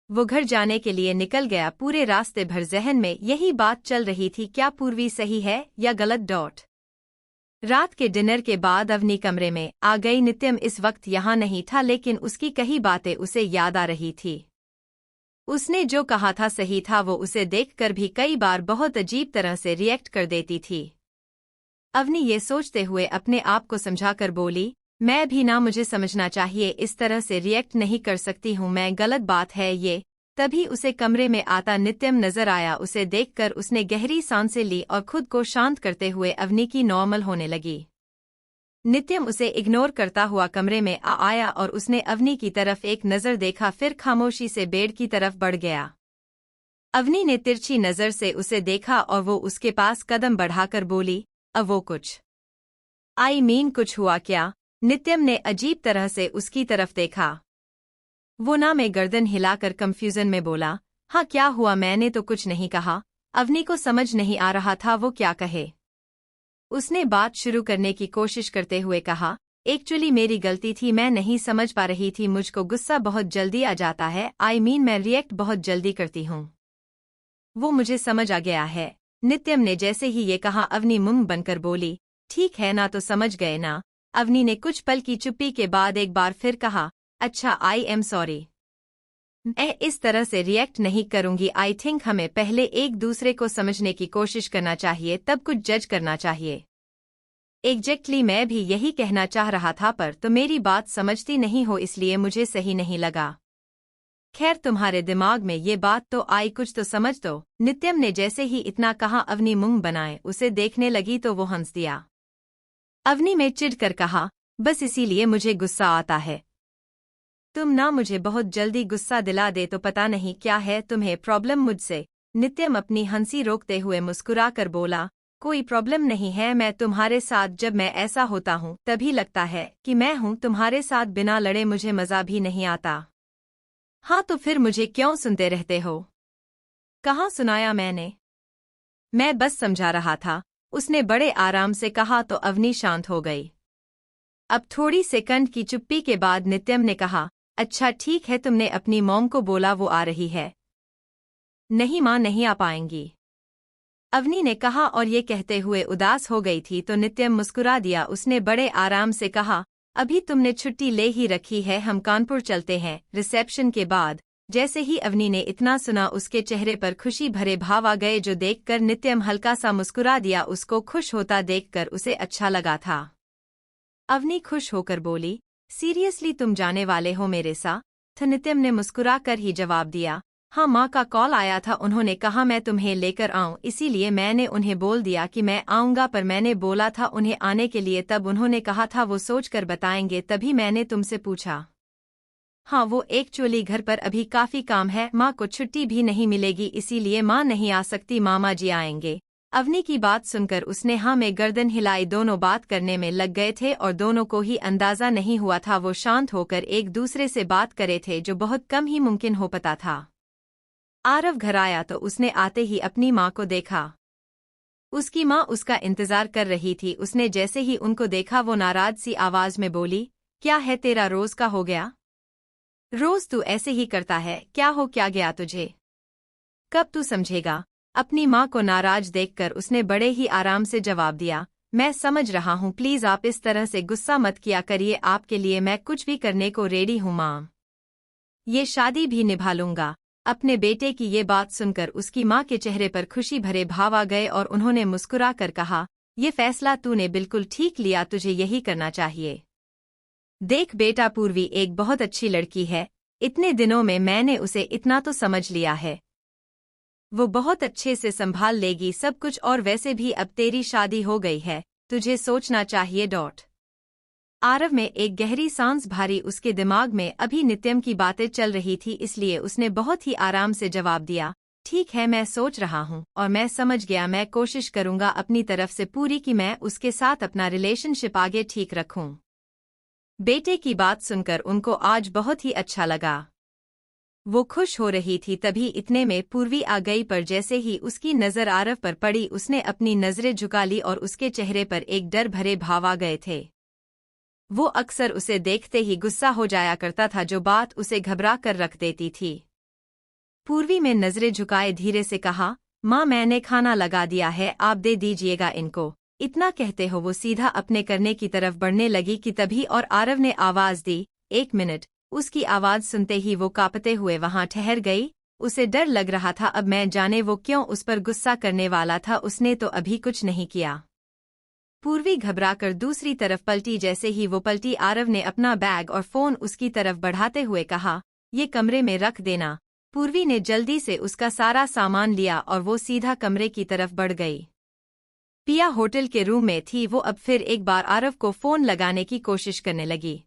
वो घर जाने के लिए निकल गया। पूरे रास्ते भर जहन में यही बात चल रही थी, क्या पूर्वी सही है या गलत? रात के डिनर के बाद अवनी कमरे में आ गई। नित्यम इस वक्त यहाँ नहीं था, लेकिन उसकी कई बातें उसे याद आ रही थी। उसने जो कहा था सही था, वो उसे देखकर भी कई बार बहुत अजीब तरह से रिएक्ट कर देती थी। अवनी ये सोचते हुए अपने आप को समझाकर बोली, मैं भी ना, मुझे समझना चाहिए, इस तरह से रिएक्ट नहीं कर सकती हूँ मैं, गलत बात है ये। तभी उसे कमरे में आता नित्यम नजर आया। उसे देखकर उसने गहरी सांसें ली और खुद को शांत करते हुए अवनी की नॉर्मल होने लगी। नित्यम उसे इग्नोर करता हुआ कमरे में आया और उसने अवनी की तरफ एक नजर देखा, फिर खामोशी से बेड की तरफ बढ़ गया। अवनी ने तिरछी नजर से उसे देखा और वो उसके पास कदम बढ़ाकर बोली, अब वो कुछ कुछ हुआ क्या? नित्यम ने अजीब तरह से उसकी तरफ देखा। वो ना में गर्दन हिलाकर कंफ्यूजन में बोला, हाँ क्या हुआ? मैंने तो कुछ नहीं कहा। अवनी को समझ नहीं आ रहा था वो क्या कहे। उसने बात शुरू करने की कोशिश करते हुए कहा, एक्चुअली मेरी गलती थी, मैं नहीं समझ पा रही थी, मुझको गुस्सा बहुत जल्दी आ जाता है। मैं रिएक्ट बहुत जल्दी करती हूँ। वो मुझे समझ आ गया है। नित्यम ने जैसे ही ये कहा, अवनी मुंह बनकर बोली, ठीक है ना, तो समझ गए ना? अवनी ने कुछ पल की चुप्पी के बाद एक बार फिर कहा, अच्छा आई एम सॉरी। मैं इस तरह से रिएक्ट नहीं करूंगी। आई थिंक हमें पहले एक दूसरे को समझने की कोशिश करना चाहिए, तब कुछ जज करना चाहिए। एग्जैक्टली मैं भी यही कहना चाह रहा था, पर तो मेरी बात समझती नहीं हो, इसलिए मुझे सही नहीं लगा। खैर तुम्हारे दिमाग में ये बात तो आई, कुछ तो समझ दो। नित्यम ने जैसे ही इतना कहा अवनी मुंह बनाए उसे देखने लगी तो वो हंस दिया। अवनी में चिढ़कर कहा, बस इसीलिए मुझे गुस्सा आता है। तुम ना मुझे बहुत जल्दी गुस्सा दिला दे, तो पता नहीं क्या है तुम्हें प्रॉब्लम मुझसे? नित्यम अपनी हंसी रोकते हुए मुस्कुराकर बोला, कोई प्रॉब्लम नहीं है, मैं तुम्हारे साथ जब मैं ऐसा होता हूँ तभी लगता है कि मैं हूँ तुम्हारे साथ, बिना लड़े मुझे मजा भी नहीं आता। हाँ तो फिर मुझे क्यों सुनते रहते हो? कहाँ सुनाया मैंने? मैं बस समझा रहा था, उसने बड़े आराम से कहा तो अवनी शांत हो गई। अब थोड़ी सेकंड की चुप्पी के बाद नित्यम ने कहा, अच्छा ठीक है, तुमने अपनी मॉम को बोला वो आ रही है? नहीं माँ, नहीं आ पाएंगी, अवनी ने कहा और ये कहते हुए उदास हो गई थी तो नित्यम मुस्कुरा दिया। उसने बड़े आराम से कहा, अभी तुमने छुट्टी ले ही रखी है, हम कानपुर चलते हैं रिसेप्शन के बाद। जैसे ही अवनी ने इतना सुना उसके चेहरे पर खुशी भरे भाव आ गए, जो देखकर नित्यम हल्का सा मुस्कुरा दिया। उसको खुश होता देखकर उसे अच्छा लगा था। अवनी खुश होकर बोली, सीरियसली तुम जाने वाले हो मेरे साथ? नित्यम ने मुस्कुरा कर ही जवाब दिया, हाँ माँ का कॉल आया था, उन्होंने कहा मैं तुम्हें लेकर आऊं, इसीलिए मैंने उन्हें बोल दिया कि मैं आऊंगा, पर मैंने बोला था उन्हें आने के लिए, तब उन्होंने कहा था वो सोचकर बताएंगे, तभी मैंने तुमसे पूछा। हाँ वो एक्चुअली घर पर अभी काफी काम है, माँ को छुट्टी भी नहीं मिलेगी, इसीलिए माँ नहीं आ सकती, मामा जी आएंगे। अवनी की बात सुनकर उसने हाँ में गर्दन हिलाई। दोनों बात करने में लग गए थे और दोनों को ही अंदाजा नहीं हुआ था वो शांत होकर एक दूसरे से बात करे थे, जो बहुत कम ही मुमकिन हो पाता था। आरव घर आया तो उसने आते ही अपनी माँ को देखा। उसकी माँ उसका इंतजार कर रही थी। उसने जैसे ही उनको देखा वो नाराज सी आवाज में बोली, क्या है तेरा रोज का हो गया? रोज तू ऐसे ही करता है, क्या गया तुझे? कब तू समझेगा? अपनी माँ को नाराज देखकर उसने बड़े ही आराम से जवाब दिया, मैं समझ रहा हूँ, प्लीज आप इस तरह से गुस्सा मत किया करिए, आपके लिए मैं कुछ भी करने को रेडी हूँ माँ। ये शादी भी निभा लूंगा। अपने बेटे की ये बात सुनकर उसकी माँ के चेहरे पर खुशी भरे भाव आ गए और उन्होंने मुस्कुरा कर कहा, ये फैसला तूने बिल्कुल ठीक लिया, तुझे यही करना चाहिए। देख बेटा, पूर्वी एक बहुत अच्छी लड़की है, इतने दिनों में मैंने उसे इतना तो समझ लिया है। वो बहुत अच्छे से संभाल लेगी सब कुछ, और वैसे भी अब तेरी शादी हो गई है, तुझे सोचना चाहिए। आरव में एक गहरी सांस भारी उसके दिमाग में अभी नित्यम की बातें चल रही थी, इसलिए उसने बहुत ही आराम से जवाब दिया, ठीक है मैं सोच रहा हूँ और मैं समझ गया, मैं कोशिश करूंगा अपनी तरफ से पूरी कि मैं उसके साथ अपना रिलेशनशिप आगे ठीक रखूं। बेटे की बात सुनकर उनको आज बहुत ही अच्छा लगा। वो खुश हो रही थी, तभी इतने में पूर्वी आ गई, पर जैसे ही उसकी नजर आरव पर पड़ी उसने अपनी नजरें झुका ली और उसके चेहरे पर एक डर भरे भाव आ गए थे। वो अक्सर उसे देखते ही गुस्सा हो जाया करता था, जो बात उसे घबरा कर रख देती थी। पूर्वी में नजरें झुकाए धीरे से कहा, माँ मैंने खाना लगा दिया है, आप दे दीजिएगा इनको। इतना कहते हो वो सीधा अपने करने की तरफ बढ़ने लगी कि तभी और आरव ने आवाज दी, एक मिनट। उसकी आवाज सुनते ही वो कांपते हुए वहां ठहर गई। उसे डर लग रहा था, अब मैं जाने वो क्यों उस पर गुस्सा करने वाला था, उसने तो अभी कुछ नहीं किया। पूर्वी घबराकर दूसरी तरफ पलटी, जैसे ही वो पलटी आरव ने अपना बैग और फोन उसकी तरफ बढ़ाते हुए कहा, ये कमरे में रख देना। पूर्वी ने जल्दी से उसका सारा सामान लिया और वो सीधा कमरे की तरफ बढ़ गई। पिया होटल के रूम में थी, वो अब फिर एक बार आरव को फोन लगाने की कोशिश करने लगी।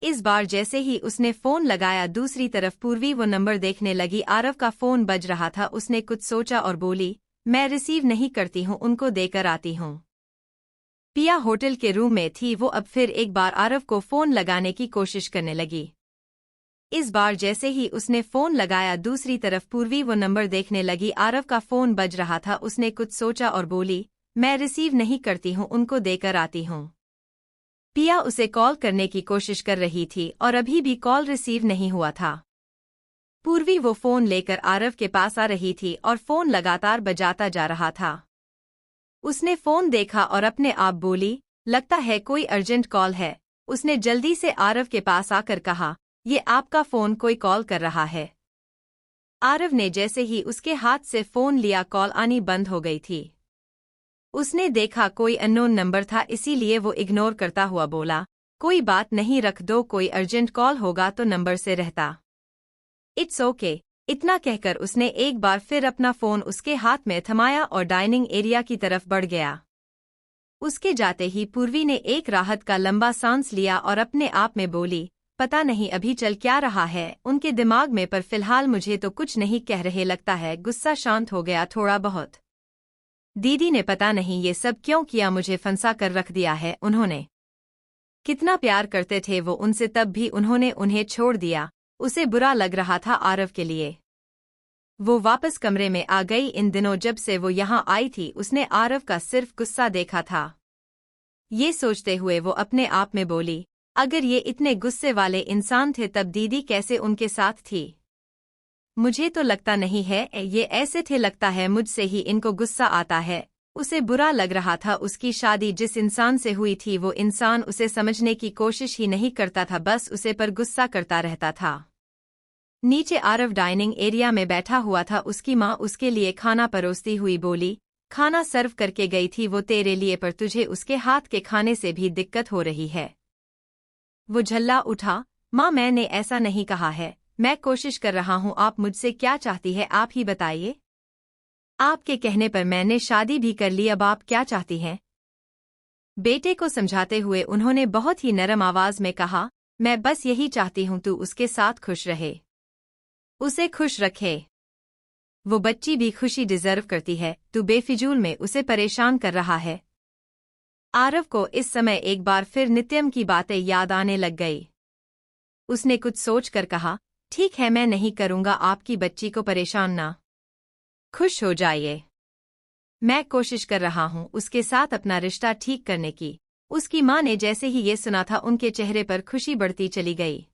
इस बार जैसे ही उसने फोन लगाया दूसरी तरफ पूर्वी वो नंबर देखने लगी। आरव का फोन बज रहा था, उसने कुछ सोचा और बोली, मैं रिसीव नहीं करती हूँ, उनको देकर आती हूँ। पिया होटल के रूम में थी, वो अब फिर एक बार आरव को फोन लगाने की कोशिश करने लगी। इस बार जैसे ही उसने फोन लगाया दूसरी तरफ पूर्वी वो नंबर देखने लगी। आरव का फोन बज रहा था, उसने कुछ सोचा और बोली, मैं रिसीव नहीं करती हूँ, उनको देकर आती हूँ। पिया उसे कॉल करने की कोशिश कर रही थी और अभी भी कॉल रिसीव नहीं हुआ था। पूर्वी वो फोन लेकर आरव के पास आ रही थी और फोन लगातार बजाता जा रहा था। उसने फोन देखा और अपने आप बोली, लगता है कोई अर्जेंट कॉल है। उसने जल्दी से आरव के पास आकर कहा, ये आपका फोन कोई कॉल कर रहा है। आरव ने जैसे ही उसके हाथ से फोन लिया, कॉल आनी बंद हो गई थी। उसने देखा कोई अननोन नंबर था, इसीलिए वो इग्नोर करता हुआ बोला, कोई बात नहीं, रख दो, कोई अर्जेंट कॉल होगा तो नंबर से रहता। It's okay. इतना कहकर उसने एक बार फिर अपना फोन उसके हाथ में थमाया और डाइनिंग एरिया की तरफ बढ़ गया। उसके जाते ही पूर्वी ने एक राहत का लंबा सांस लिया और अपने आप में बोली, पता नहीं अभी चल क्या रहा है उनके दिमाग में, पर फिलहाल मुझे तो कुछ नहीं कह रहे, लगता है गुस्सा शांत हो गया थोड़ा बहुत। दीदी ने पता नहीं ये सब क्यों किया, मुझे फंसा कर रख दिया है उन्होंने। कितना प्यार करते थे वो उनसे, तब भी उन्होंने उन्हें छोड़ दिया। उसे बुरा लग रहा था आरव के लिए। वो वापस कमरे में आ गई। इन दिनों जब से वो यहाँ आई थी उसने आरव का सिर्फ गुस्सा देखा था। ये सोचते हुए वो अपने आप में बोली, अगर ये इतने गुस्से वाले इंसान थे तब दीदी कैसे उनके साथ थी? मुझे तो लगता नहीं है ये ऐसे थे, लगता है मुझसे ही इनको गुस्सा आता है। उसे बुरा लग रहा था, उसकी शादी जिस इंसान से हुई थी वो इंसान उसे समझने की कोशिश ही नहीं करता था, बस उसे पर गुस्सा करता रहता था। नीचे आरव डाइनिंग एरिया में बैठा हुआ था, उसकी माँ उसके लिए खाना परोसती हुई बोली, खाना सर्व करके गई थी वो तेरे लिए, पर तुझे उसके हाथ के खाने से भी दिक्कत हो रही है। वो झल्ला उठा, माँ मैंने ऐसा नहीं कहा है, मैं कोशिश कर रहा हूँ, आप मुझसे क्या चाहती है आप ही बताइए। आपके कहने पर मैंने शादी भी कर ली, अब आप क्या चाहती हैं? बेटे को समझाते हुए उन्होंने बहुत ही नरम आवाज में कहा, मैं बस यही चाहती हूँ तू उसके साथ खुश रहे, उसे खुश रखे। वो बच्ची भी खुशी डिजर्व करती है, तू बेफिजूल में उसे परेशान कर रहा है। आरव को इस समय एक बार फिर नित्यम की बातें याद आने लग गई। उसने कुछ सोचकर कहा, ठीक है मैं नहीं करूंगा, आपकी बच्ची को परेशान ना, खुश हो जाइए। मैं कोशिश कर रहा हूं उसके साथ अपना रिश्ता ठीक करने की। उसकी मां ने जैसे ही ये सुना था उनके चेहरे पर खुशी बढ़ती चली गई।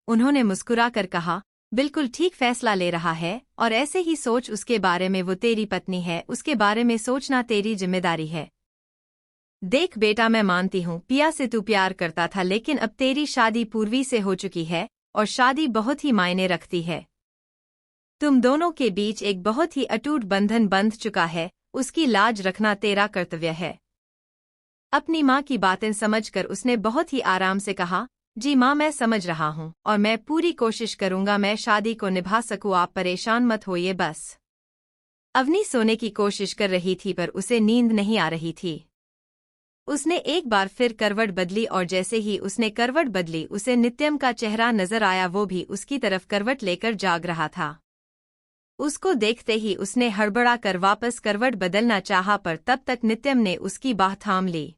उन्होंने मुस्कुराकर कहा, बिल्कुल ठीक फैसला ले रहा है, और ऐसे ही सोच उसके बारे में, वो तेरी पत्नी है, उसके बारे में सोचना तेरी जिम्मेदारी है। देख बेटा, मैं मानती हूँ पिया से तू प्यार करता था, लेकिन अब तेरी शादी पूर्वी से हो चुकी है, और शादी बहुत ही मायने रखती है। तुम दोनों के बीच एक बहुत ही अटूट बंधन बंध चुका है, उसकी लाज रखना तेरा कर्तव्य है। अपनी माँ की बातें समझकर उसने बहुत ही आराम से कहा, जी माँ, मैं समझ रहा हूँ, और मैं पूरी कोशिश करूँगा मैं शादी को निभा सकूँ, आप परेशान मत होइए बस। अवनी सोने की कोशिश कर रही थी पर उसे नींद नहीं आ रही थी। उसने एक बार फिर करवट बदली, और जैसे ही उसने करवट बदली उसे नित्यम का चेहरा नजर आया, वो भी उसकी तरफ करवट लेकर जाग रहा था। उसको देखते ही उसने हड़बड़ा कर वापस करवट बदलना चाहा, पर तब तक नित्यम ने उसकी बाह थाम ली।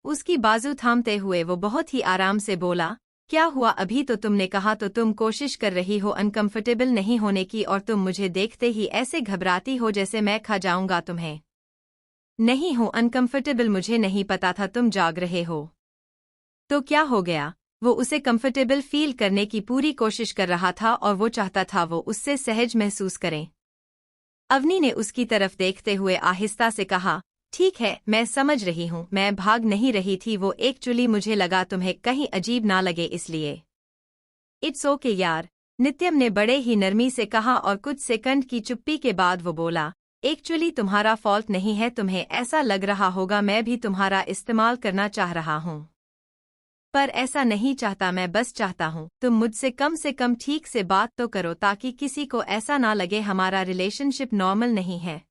उसकी बाजू थामते हुए वो बहुत ही आराम से बोला, क्या हुआ? अभी तो तुमने कहा तो तुम कोशिश कर रही हो अनकंफर्टेबल नहीं होने की, और तुम मुझे देखते ही ऐसे घबराती हो जैसे मैं खा जाऊंगा तुम्हें। नहीं हो अनकंफर्टेबल, मुझे नहीं पता था तुम जाग रहे हो। तो क्या हो गया? वो उसे कंफर्टेबल फील करने की पूरी कोशिश कर रहा था, और वो चाहता था वो उससे सहज महसूस करें। अवनी ने उसकी तरफ देखते हुए आहिस्ता से कहा, ठीक है, मैं समझ रही हूँ, मैं भाग नहीं रही थी, वो एक्चुअली मुझे लगा तुम्हें कहीं अजीब ना लगे इसलिए। इट्स ओके यार, नित्यम ने बड़े ही नरमी से कहा, और कुछ सेकंड की चुप्पी के बाद वो बोला, एक्चुअली तुम्हारा फॉल्ट नहीं है, तुम्हें ऐसा लग रहा होगा मैं भी तुम्हारा इस्तेमाल करना चाह रहा हूँ, पर ऐसा नहीं चाहता, मैं बस चाहता हूँ तुम मुझसे कम से कम ठीक से बात तो करो, ताकि किसी को ऐसा ना लगे हमारा रिलेशनशिप नॉर्मल नहीं है।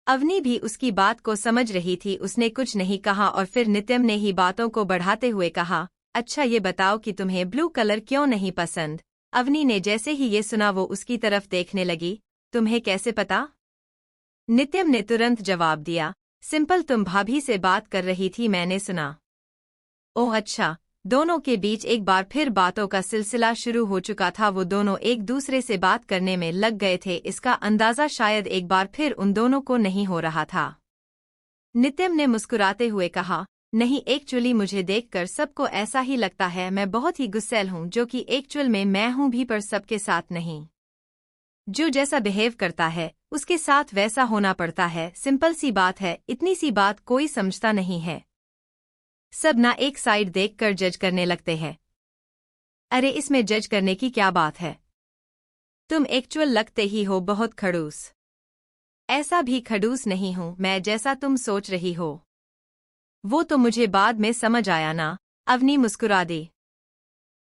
अवनी भी उसकी बात को समझ रही थी, उसने कुछ नहीं कहा, और फिर नित्यम ने ही बातों को बढ़ाते हुए कहा, अच्छा ये बताओ कि तुम्हें ब्लू कलर क्यों नहीं पसंद? अवनी ने जैसे ही ये सुना वो उसकी तरफ देखने लगी, तुम्हें कैसे पता? नित्यम ने तुरंत जवाब दिया, सिंपल, तुम भाभी से बात कर रही थी, मैंने सुना। ओह अच्छा। दोनों के बीच एक बार फिर बातों का सिलसिला शुरू हो चुका था, वो दोनों एक दूसरे से बात करने में लग गए थे, इसका अंदाजा शायद एक बार फिर उन दोनों को नहीं हो रहा था। नित्यम ने मुस्कुराते हुए कहा, नहीं, एक्चुअली मुझे देखकर सबको ऐसा ही लगता है, मैं बहुत ही गुस्सैल हूँ, जो कि एक्चुअल में मैं हूँ भी, पर सबके साथ नहीं। जो जैसा बिहेव करता है उसके साथ वैसा होना पड़ता है, सिंपल सी बात है, इतनी सी बात कोई समझता नहीं है। सब ना एक साइड देखकर जज करने लगते हैं। अरे इसमें जज करने की क्या बात है? तुम एक्चुअल लगते ही हो बहुत खड़ूस। ऐसा भी खड़ूस नहीं हूं मैं जैसा तुम सोच रही हो। वो तो मुझे बाद में समझ आया ना। अवनी मुस्कुरा दी।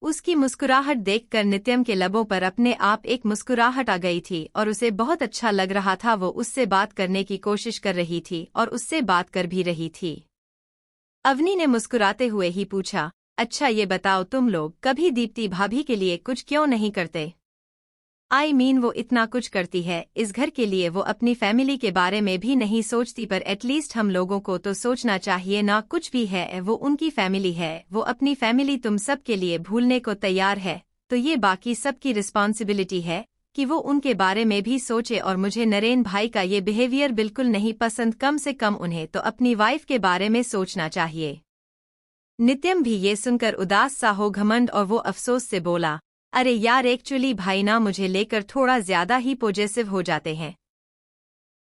उसकी मुस्कुराहट देखकर नित्यम के लबों पर अपने आप एक मुस्कुराहट आ गई थी, और उसे बहुत अच्छा लग रहा था। वो उससे बात करने की कोशिश कर रही थी, और उससे बात कर भी रही थी। अवनी ने मुस्कुराते हुए ही पूछा, अच्छा ये बताओ, तुम लोग कभी दीप्ति भाभी के लिए कुछ क्यों नहीं करते? आई मीन वो इतना कुछ करती है इस घर के लिए, वो अपनी फैमिली के बारे में भी नहीं सोचती, पर एटलीस्ट हम लोगों को तो सोचना चाहिए ना। कुछ भी है, वो उनकी फैमिली है, वो अपनी फैमिली तुम सब के लिए भूलने को तैयार है, तो ये बाकी सबकी रिस्पॉन्सिबिलिटी है कि वो उनके बारे में भी सोचे। और मुझे नरेन भाई का ये बिहेवियर बिल्कुल नहीं पसंद, कम से कम उन्हें तो अपनी वाइफ के बारे में सोचना चाहिए। नित्यम भी ये सुनकर उदास सा हो घमंड, और वो अफसोस से बोला, अरे यार एक्चुअली भाई ना मुझे लेकर थोड़ा ज्यादा ही पॉजिटिव हो जाते हैं।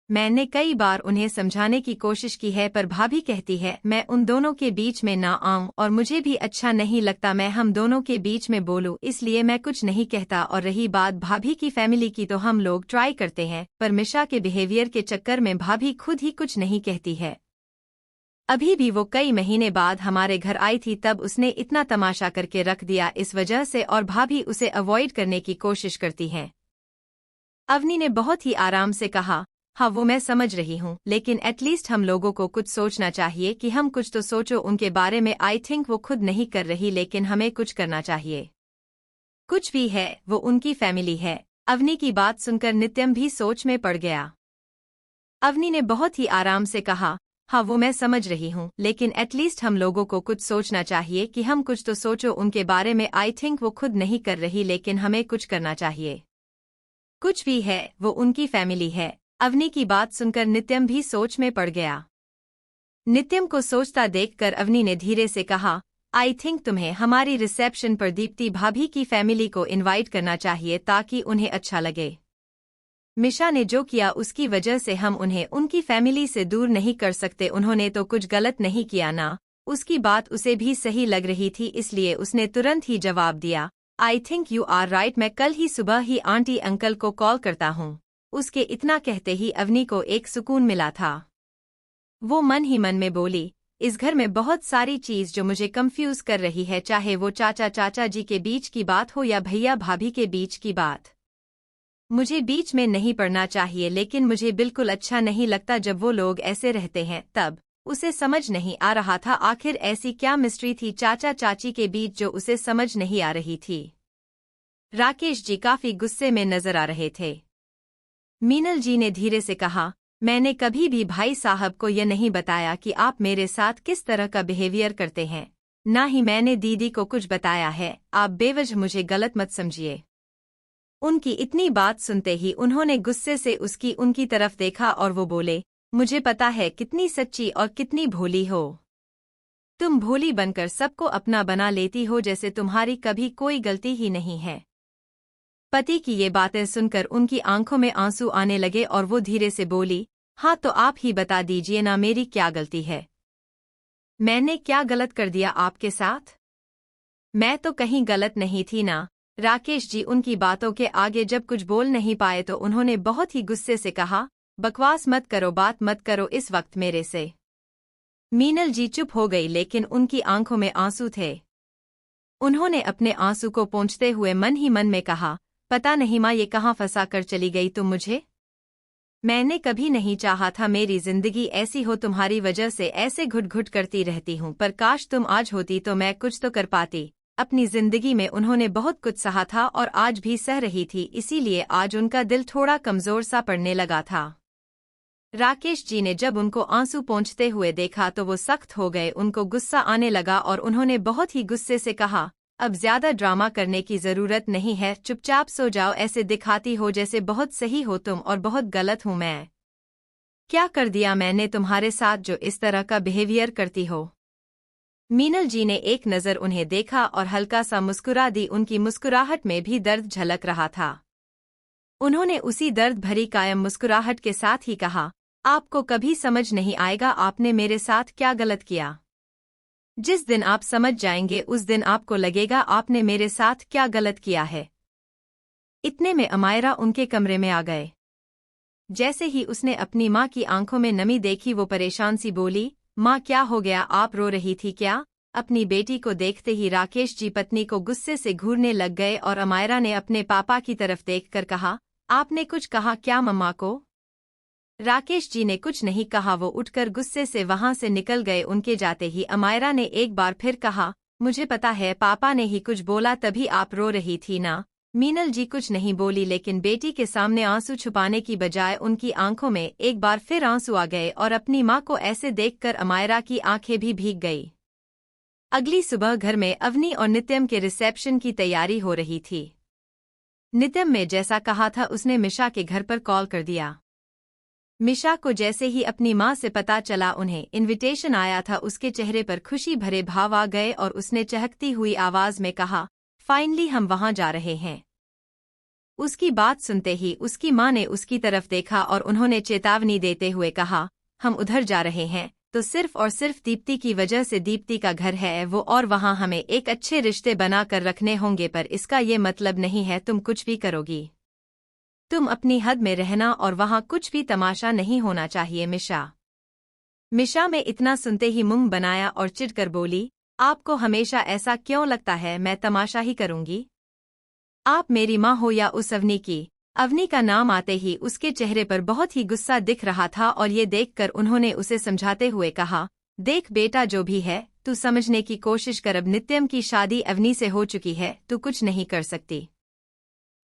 मैंने कई बार उन्हें समझाने की कोशिश की है, पर भाभी कहती है मैं उन दोनों के बीच में ना आऊं, और मुझे भी अच्छा नहीं लगता मैं हम दोनों के बीच में बोलूं, इसलिए मैं कुछ नहीं कहता। और रही बात भाभी की फैमिली की, तो हम लोग ट्राई करते हैं, पर मिशा के बिहेवियर के चक्कर में भाभी खुद ही कुछ नहीं कहती है। अभी भी वो कई महीने बाद हमारे घर आई थी, तब उसने इतना तमाशा करके रख दिया इस वजह से, और भाभी उसे अवॉइड करने की कोशिश करती हैं। अवनी ने बहुत ही आराम से कहा, हाँ वो मैं समझ रही हूँ, लेकिन एटलीस्ट हम लोगों को कुछ सोचना चाहिए कि हम कुछ तो सोचो उनके बारे में। आई थिंक वो खुद नहीं कर रही, लेकिन हमें कुछ करना चाहिए। कुछ भी है, वो उनकी फैमिली है। अवनी की बात सुनकर नित्यम भी सोच में पड़ गया। अवनी ने बहुत ही आराम से कहा, हाँ वो मैं समझ रही हूँ, लेकिन एटलीस्ट हम लोगों को कुछ सोचना चाहिए कि हम कुछ तो सोचो उनके बारे में। आई थिंक वो खुद नहीं कर रही, लेकिन हमें कुछ करना चाहिए। कुछ भी है, वो उनकी फैमिली है। अवनी की बात सुनकर नित्यम भी सोच में पड़ गया। नित्यम को सोचता देखकर अवनी ने धीरे से कहा, आई थिंक तुम्हें हमारी रिसेप्शन पर दीप्ति भाभी की फैमिली को इनवाइट करना चाहिए ताकि उन्हें अच्छा लगे। मिशा ने जो किया उसकी वजह से हम उन्हें उनकी फैमिली से दूर नहीं कर सकते। उन्होंने तो कुछ गलत नहीं किया ना। उसकी बात उसे भी सही लग रही थी, इसलिए उसने तुरंत ही जवाब दिया, I think you are right, मैं कल ही सुबह ही आंटी अंकल को कॉल करता हूँ। उसके इतना कहते ही अवनी को एक सुकून मिला था। वो मन ही मन में बोली, इस घर में बहुत सारी चीज जो मुझे कंफ्यूज कर रही है, चाहे वो चाचा जी के बीच की बात हो या भैया भाभी के बीच की बात। मुझे बीच में नहीं पड़ना चाहिए, लेकिन मुझे बिल्कुल अच्छा नहीं लगता जब वो लोग ऐसे रहते हैं। तब उसे समझ नहीं आ रहा था आखिर ऐसी क्या मिस्ट्री थी चाचा चाची के बीच जो उसे समझ नहीं आ रही थी। राकेश जी काफी गुस्से में नजर आ रहे थे। मीनल जी ने धीरे से कहा, मैंने कभी भी भाई साहब को यह नहीं बताया कि आप मेरे साथ किस तरह का बिहेवियर करते हैं, ना ही मैंने दीदी को कुछ बताया है। आप बेवजह मुझे गलत मत समझिए। उनकी इतनी बात सुनते ही उन्होंने गुस्से से उनकी तरफ देखा और वो बोले, मुझे पता है कितनी सच्ची और कितनी भोली हो। तुम भोली बनकर सबको अपना बना लेती हो, जैसे तुम्हारी कभी कोई गलती ही नहीं है। पति की ये बातें सुनकर उनकी आंखों में आंसू आने लगे और वो धीरे से बोली, हाँ तो आप ही बता दीजिए ना, मेरी क्या गलती है? मैंने क्या गलत कर दिया आपके साथ? मैं तो कहीं गलत नहीं थी ना। राकेश जी उनकी बातों के आगे जब कुछ बोल नहीं पाए तो उन्होंने बहुत ही गुस्से से कहा, बकवास मत करो, बात मत करो इस वक्त मेरे से। मीनल जी चुप हो गई, लेकिन उनकी आंखों में आंसू थे। उन्होंने अपने आंसू को पोंछते हुए मन ही मन में कहा, पता नहीं माँ ये कहाँ फंसा कर चली गई तुम मुझे। मैंने कभी नहीं चाहा था मेरी जिंदगी ऐसी हो, तुम्हारी वजह से ऐसे घुट घुट करती रहती हूँ, पर काश तुम आज होती तो मैं कुछ तो कर पाती। अपनी जिंदगी में उन्होंने बहुत कुछ सहा था और आज भी सह रही थी, इसीलिए आज उनका दिल थोड़ा कमजोर सा पड़ने लगा था। राकेश जी ने जब उनको आंसू पोंछते हुए देखा तो वो सख्त हो गए, उनको गुस्सा आने लगा और उन्होंने बहुत ही गुस्से से कहा, अब ज्यादा ड्रामा करने की जरूरत नहीं है, चुपचाप सो जाओ, ऐसे दिखाती हो जैसे बहुत सही हो तुम और बहुत गलत हूं मैं। क्या कर दिया मैंने तुम्हारे साथ जो इस तरह का बिहेवियर करती हो? मीनल जी ने एक नज़र उन्हें देखा और हल्का सा मुस्कुरा दी, उनकी मुस्कुराहट में भी दर्द झलक रहा था। उन्होंने उसी दर्द भरी कायम मुस्कुराहट के साथ ही कहा, आपको कभी समझ नहीं आएगा आपने मेरे साथ क्या गलत किया। जिस दिन आप समझ जाएंगे उस दिन आपको लगेगा आपने मेरे साथ क्या गलत किया है। इतने में अमायरा उनके कमरे में आ गए। जैसे ही उसने अपनी माँ की आंखों में नमी देखी वो परेशान सी बोली, माँ क्या हो गया, आप रो रही थी क्या? अपनी बेटी को देखते ही राकेश जी पत्नी को गुस्से से घूरने लग गए और अमायरा ने अपने पापा की तरफ देखकर कहा, आपने कुछ कहा क्या मम्मा को? राकेश जी ने कुछ नहीं कहा, वो उठकर गुस्से से वहां से निकल गए। उनके जाते ही अमायरा ने एक बार फिर कहा, मुझे पता है पापा ने ही कुछ बोला तभी आप रो रही थी ना। मीनल जी कुछ नहीं बोली, लेकिन बेटी के सामने आंसू छुपाने की बजाय उनकी आंखों में एक बार फिर आंसू आ गए और अपनी माँ को ऐसे देखकर अमायरा की आंखें भी भीग गई। अगली सुबह घर में अवनी और नित्यम के रिसेप्शन की तैयारी हो रही थी। नित्यम ने जैसा कहा था उसने मिशा के घर पर कॉल कर दिया। मिशा को जैसे ही अपनी माँ से पता चला उन्हें इनविटेशन आया था, उसके चेहरे पर खुशी भरे भाव आ गए और उसने चहकती हुई आवाज में कहा, फाइनली हम वहां जा रहे हैं। उसकी बात सुनते ही उसकी माँ ने उसकी तरफ देखा और उन्होंने चेतावनी देते हुए कहा, हम उधर जा रहे हैं तो सिर्फ और सिर्फ दीप्ति की वजह से। दीप्ति का घर है वो और वहां हमें एक अच्छे रिश्ते बना कर रखने होंगे, पर इसका ये मतलब नहीं है तुम कुछ भी करोगी। तुम अपनी हद में रहना और वहां कुछ भी तमाशा नहीं होना चाहिए मिशा में इतना सुनते ही मुंह बनाया और चिढ़कर बोली, आपको हमेशा ऐसा क्यों लगता है मैं तमाशा ही करूंगी? आप मेरी माँ हो या उस अवनी की? अवनी का नाम आते ही उसके चेहरे पर बहुत ही गुस्सा दिख रहा था और ये देखकर उन्होंने उसे समझाते हुए कहा, देख बेटा जो भी है तू समझने की कोशिश कर, अब नित्यम की शादी अवनी से हो चुकी है, तू कुछ नहीं कर सकती।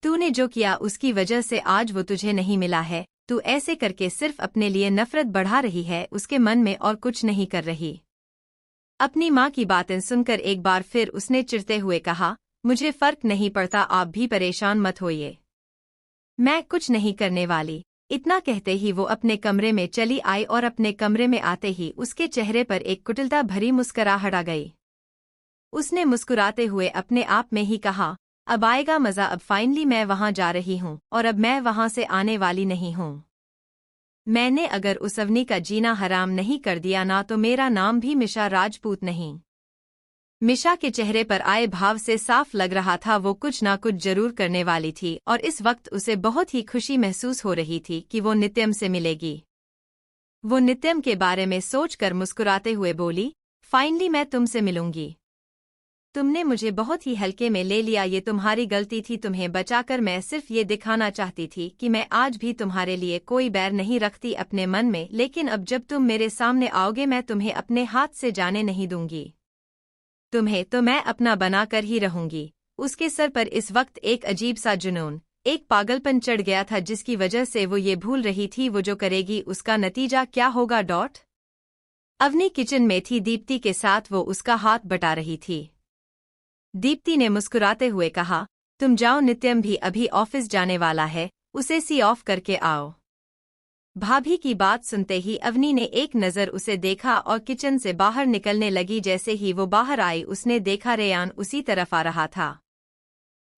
तूने जो किया उसकी वजह से आज वो तुझे नहीं मिला है, तू ऐसे करके सिर्फ अपने लिए नफरत बढ़ा रही है उसके मन में और कुछ नहीं कर रही। अपनी माँ की बातें सुनकर एक बार फिर उसने चिढ़ते हुए कहा, मुझे फर्क नहीं पड़ता, आप भी परेशान मत होइए, मैं कुछ नहीं करने वाली। इतना कहते ही वो अपने कमरे में चली आई और अपने कमरे में आते ही उसके चेहरे पर एक कुटिलता भरी मुस्कुराहट आ गई। उसने मुस्कुराते हुए अपने आप में ही कहा, अब आएगा मज़ा, अब फाइनली मैं वहाँ जा रही हूँ और अब मैं वहाँ से आने वाली नहीं हूँ। मैंने अगर उस अवनी का जीना हराम नहीं कर दिया ना तो मेरा नाम भी मिशा राजपूत नहीं। मिशा के चेहरे पर आए भाव से साफ लग रहा था वो कुछ ना कुछ जरूर करने वाली थी और इस वक्त उसे बहुत ही खुशी महसूस हो रही थी कि वो नित्यम से मिलेगी। वो नित्यम के बारे में सोचकर मुस्कुराते हुए बोली, फाइनली मैं तुमसे मिलूंगी। तुमने मुझे बहुत ही हल्के में ले लिया, ये तुम्हारी गलती थी, तुम्हें बचाकर मैं सिर्फ ये दिखाना चाहती थी कि मैं आज भी तुम्हारे लिए कोई बैर नहीं रखती अपने मन में, लेकिन अब जब तुम मेरे सामने आओगे मैं तुम्हें अपने हाथ से जाने नहीं दूंगी। तुम्हें तो मैं अपना बनाकर ही रहूंगी। उसके सर पर इस वक्त एक अजीब सा जुनून, एक पागलपन चढ़ गया था जिसकी वजह से वो ये भूल रही थी वो जो करेगी उसका नतीजा क्या होगा। अवनी किचन में थी, दीप्ति के साथ वो उसका हाथ बटा रही थी। दीप्ति ने मुस्कुराते हुए कहा, तुम जाओ, नित्यम भी अभी ऑफिस जाने वाला है, उसे सी ऑफ करके आओ। भाभी की बात सुनते ही अवनी ने एक नज़र उसे देखा और किचन से बाहर निकलने लगी। जैसे ही वो बाहर आई उसने देखा रेयान उसी तरफ आ रहा था।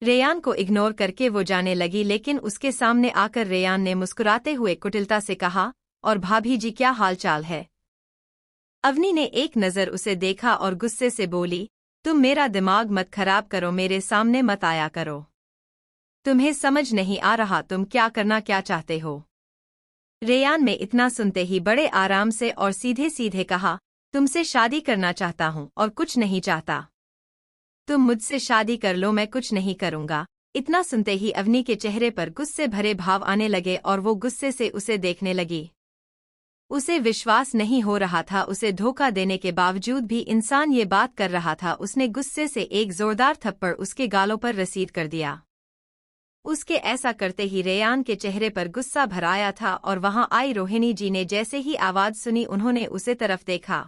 रेयान को इग्नोर करके वो जाने लगी, लेकिन उसके सामने आकर रेयान ने मुस्कुराते हुए कुटिलता से कहा, और भाभी जी क्या हाल चाल है? अवनी ने एक नज़र उसे देखा और गुस्से से बोली, तुम मेरा दिमाग मत खराब करो, मेरे सामने मत आया करो। तुम्हें समझ नहीं आ रहा तुम क्या करना क्या चाहते हो? रेयान में इतना सुनते ही बड़े आराम से और सीधे सीधे कहा, तुमसे शादी करना चाहता हूँ और कुछ नहीं चाहता। तुम मुझसे शादी कर लो, मैं कुछ नहीं करूँगा। इतना सुनते ही अवनी के चेहरे पर गुस्से भरे भाव आने लगे और वो गुस्से से उसे देखने लगी। उसे विश्वास नहीं हो रहा था, उसे धोखा देने के बावजूद भी इंसान ये बात कर रहा था। उसने गुस्से से एक जोरदार थप्पड़ उसके गालों पर रसीद कर दिया। उसके ऐसा करते ही रेयान के चेहरे पर गुस्सा भर आया था और वहां आई रोहिणी जी ने जैसे ही आवाज सुनी उन्होंने उसे तरफ देखा।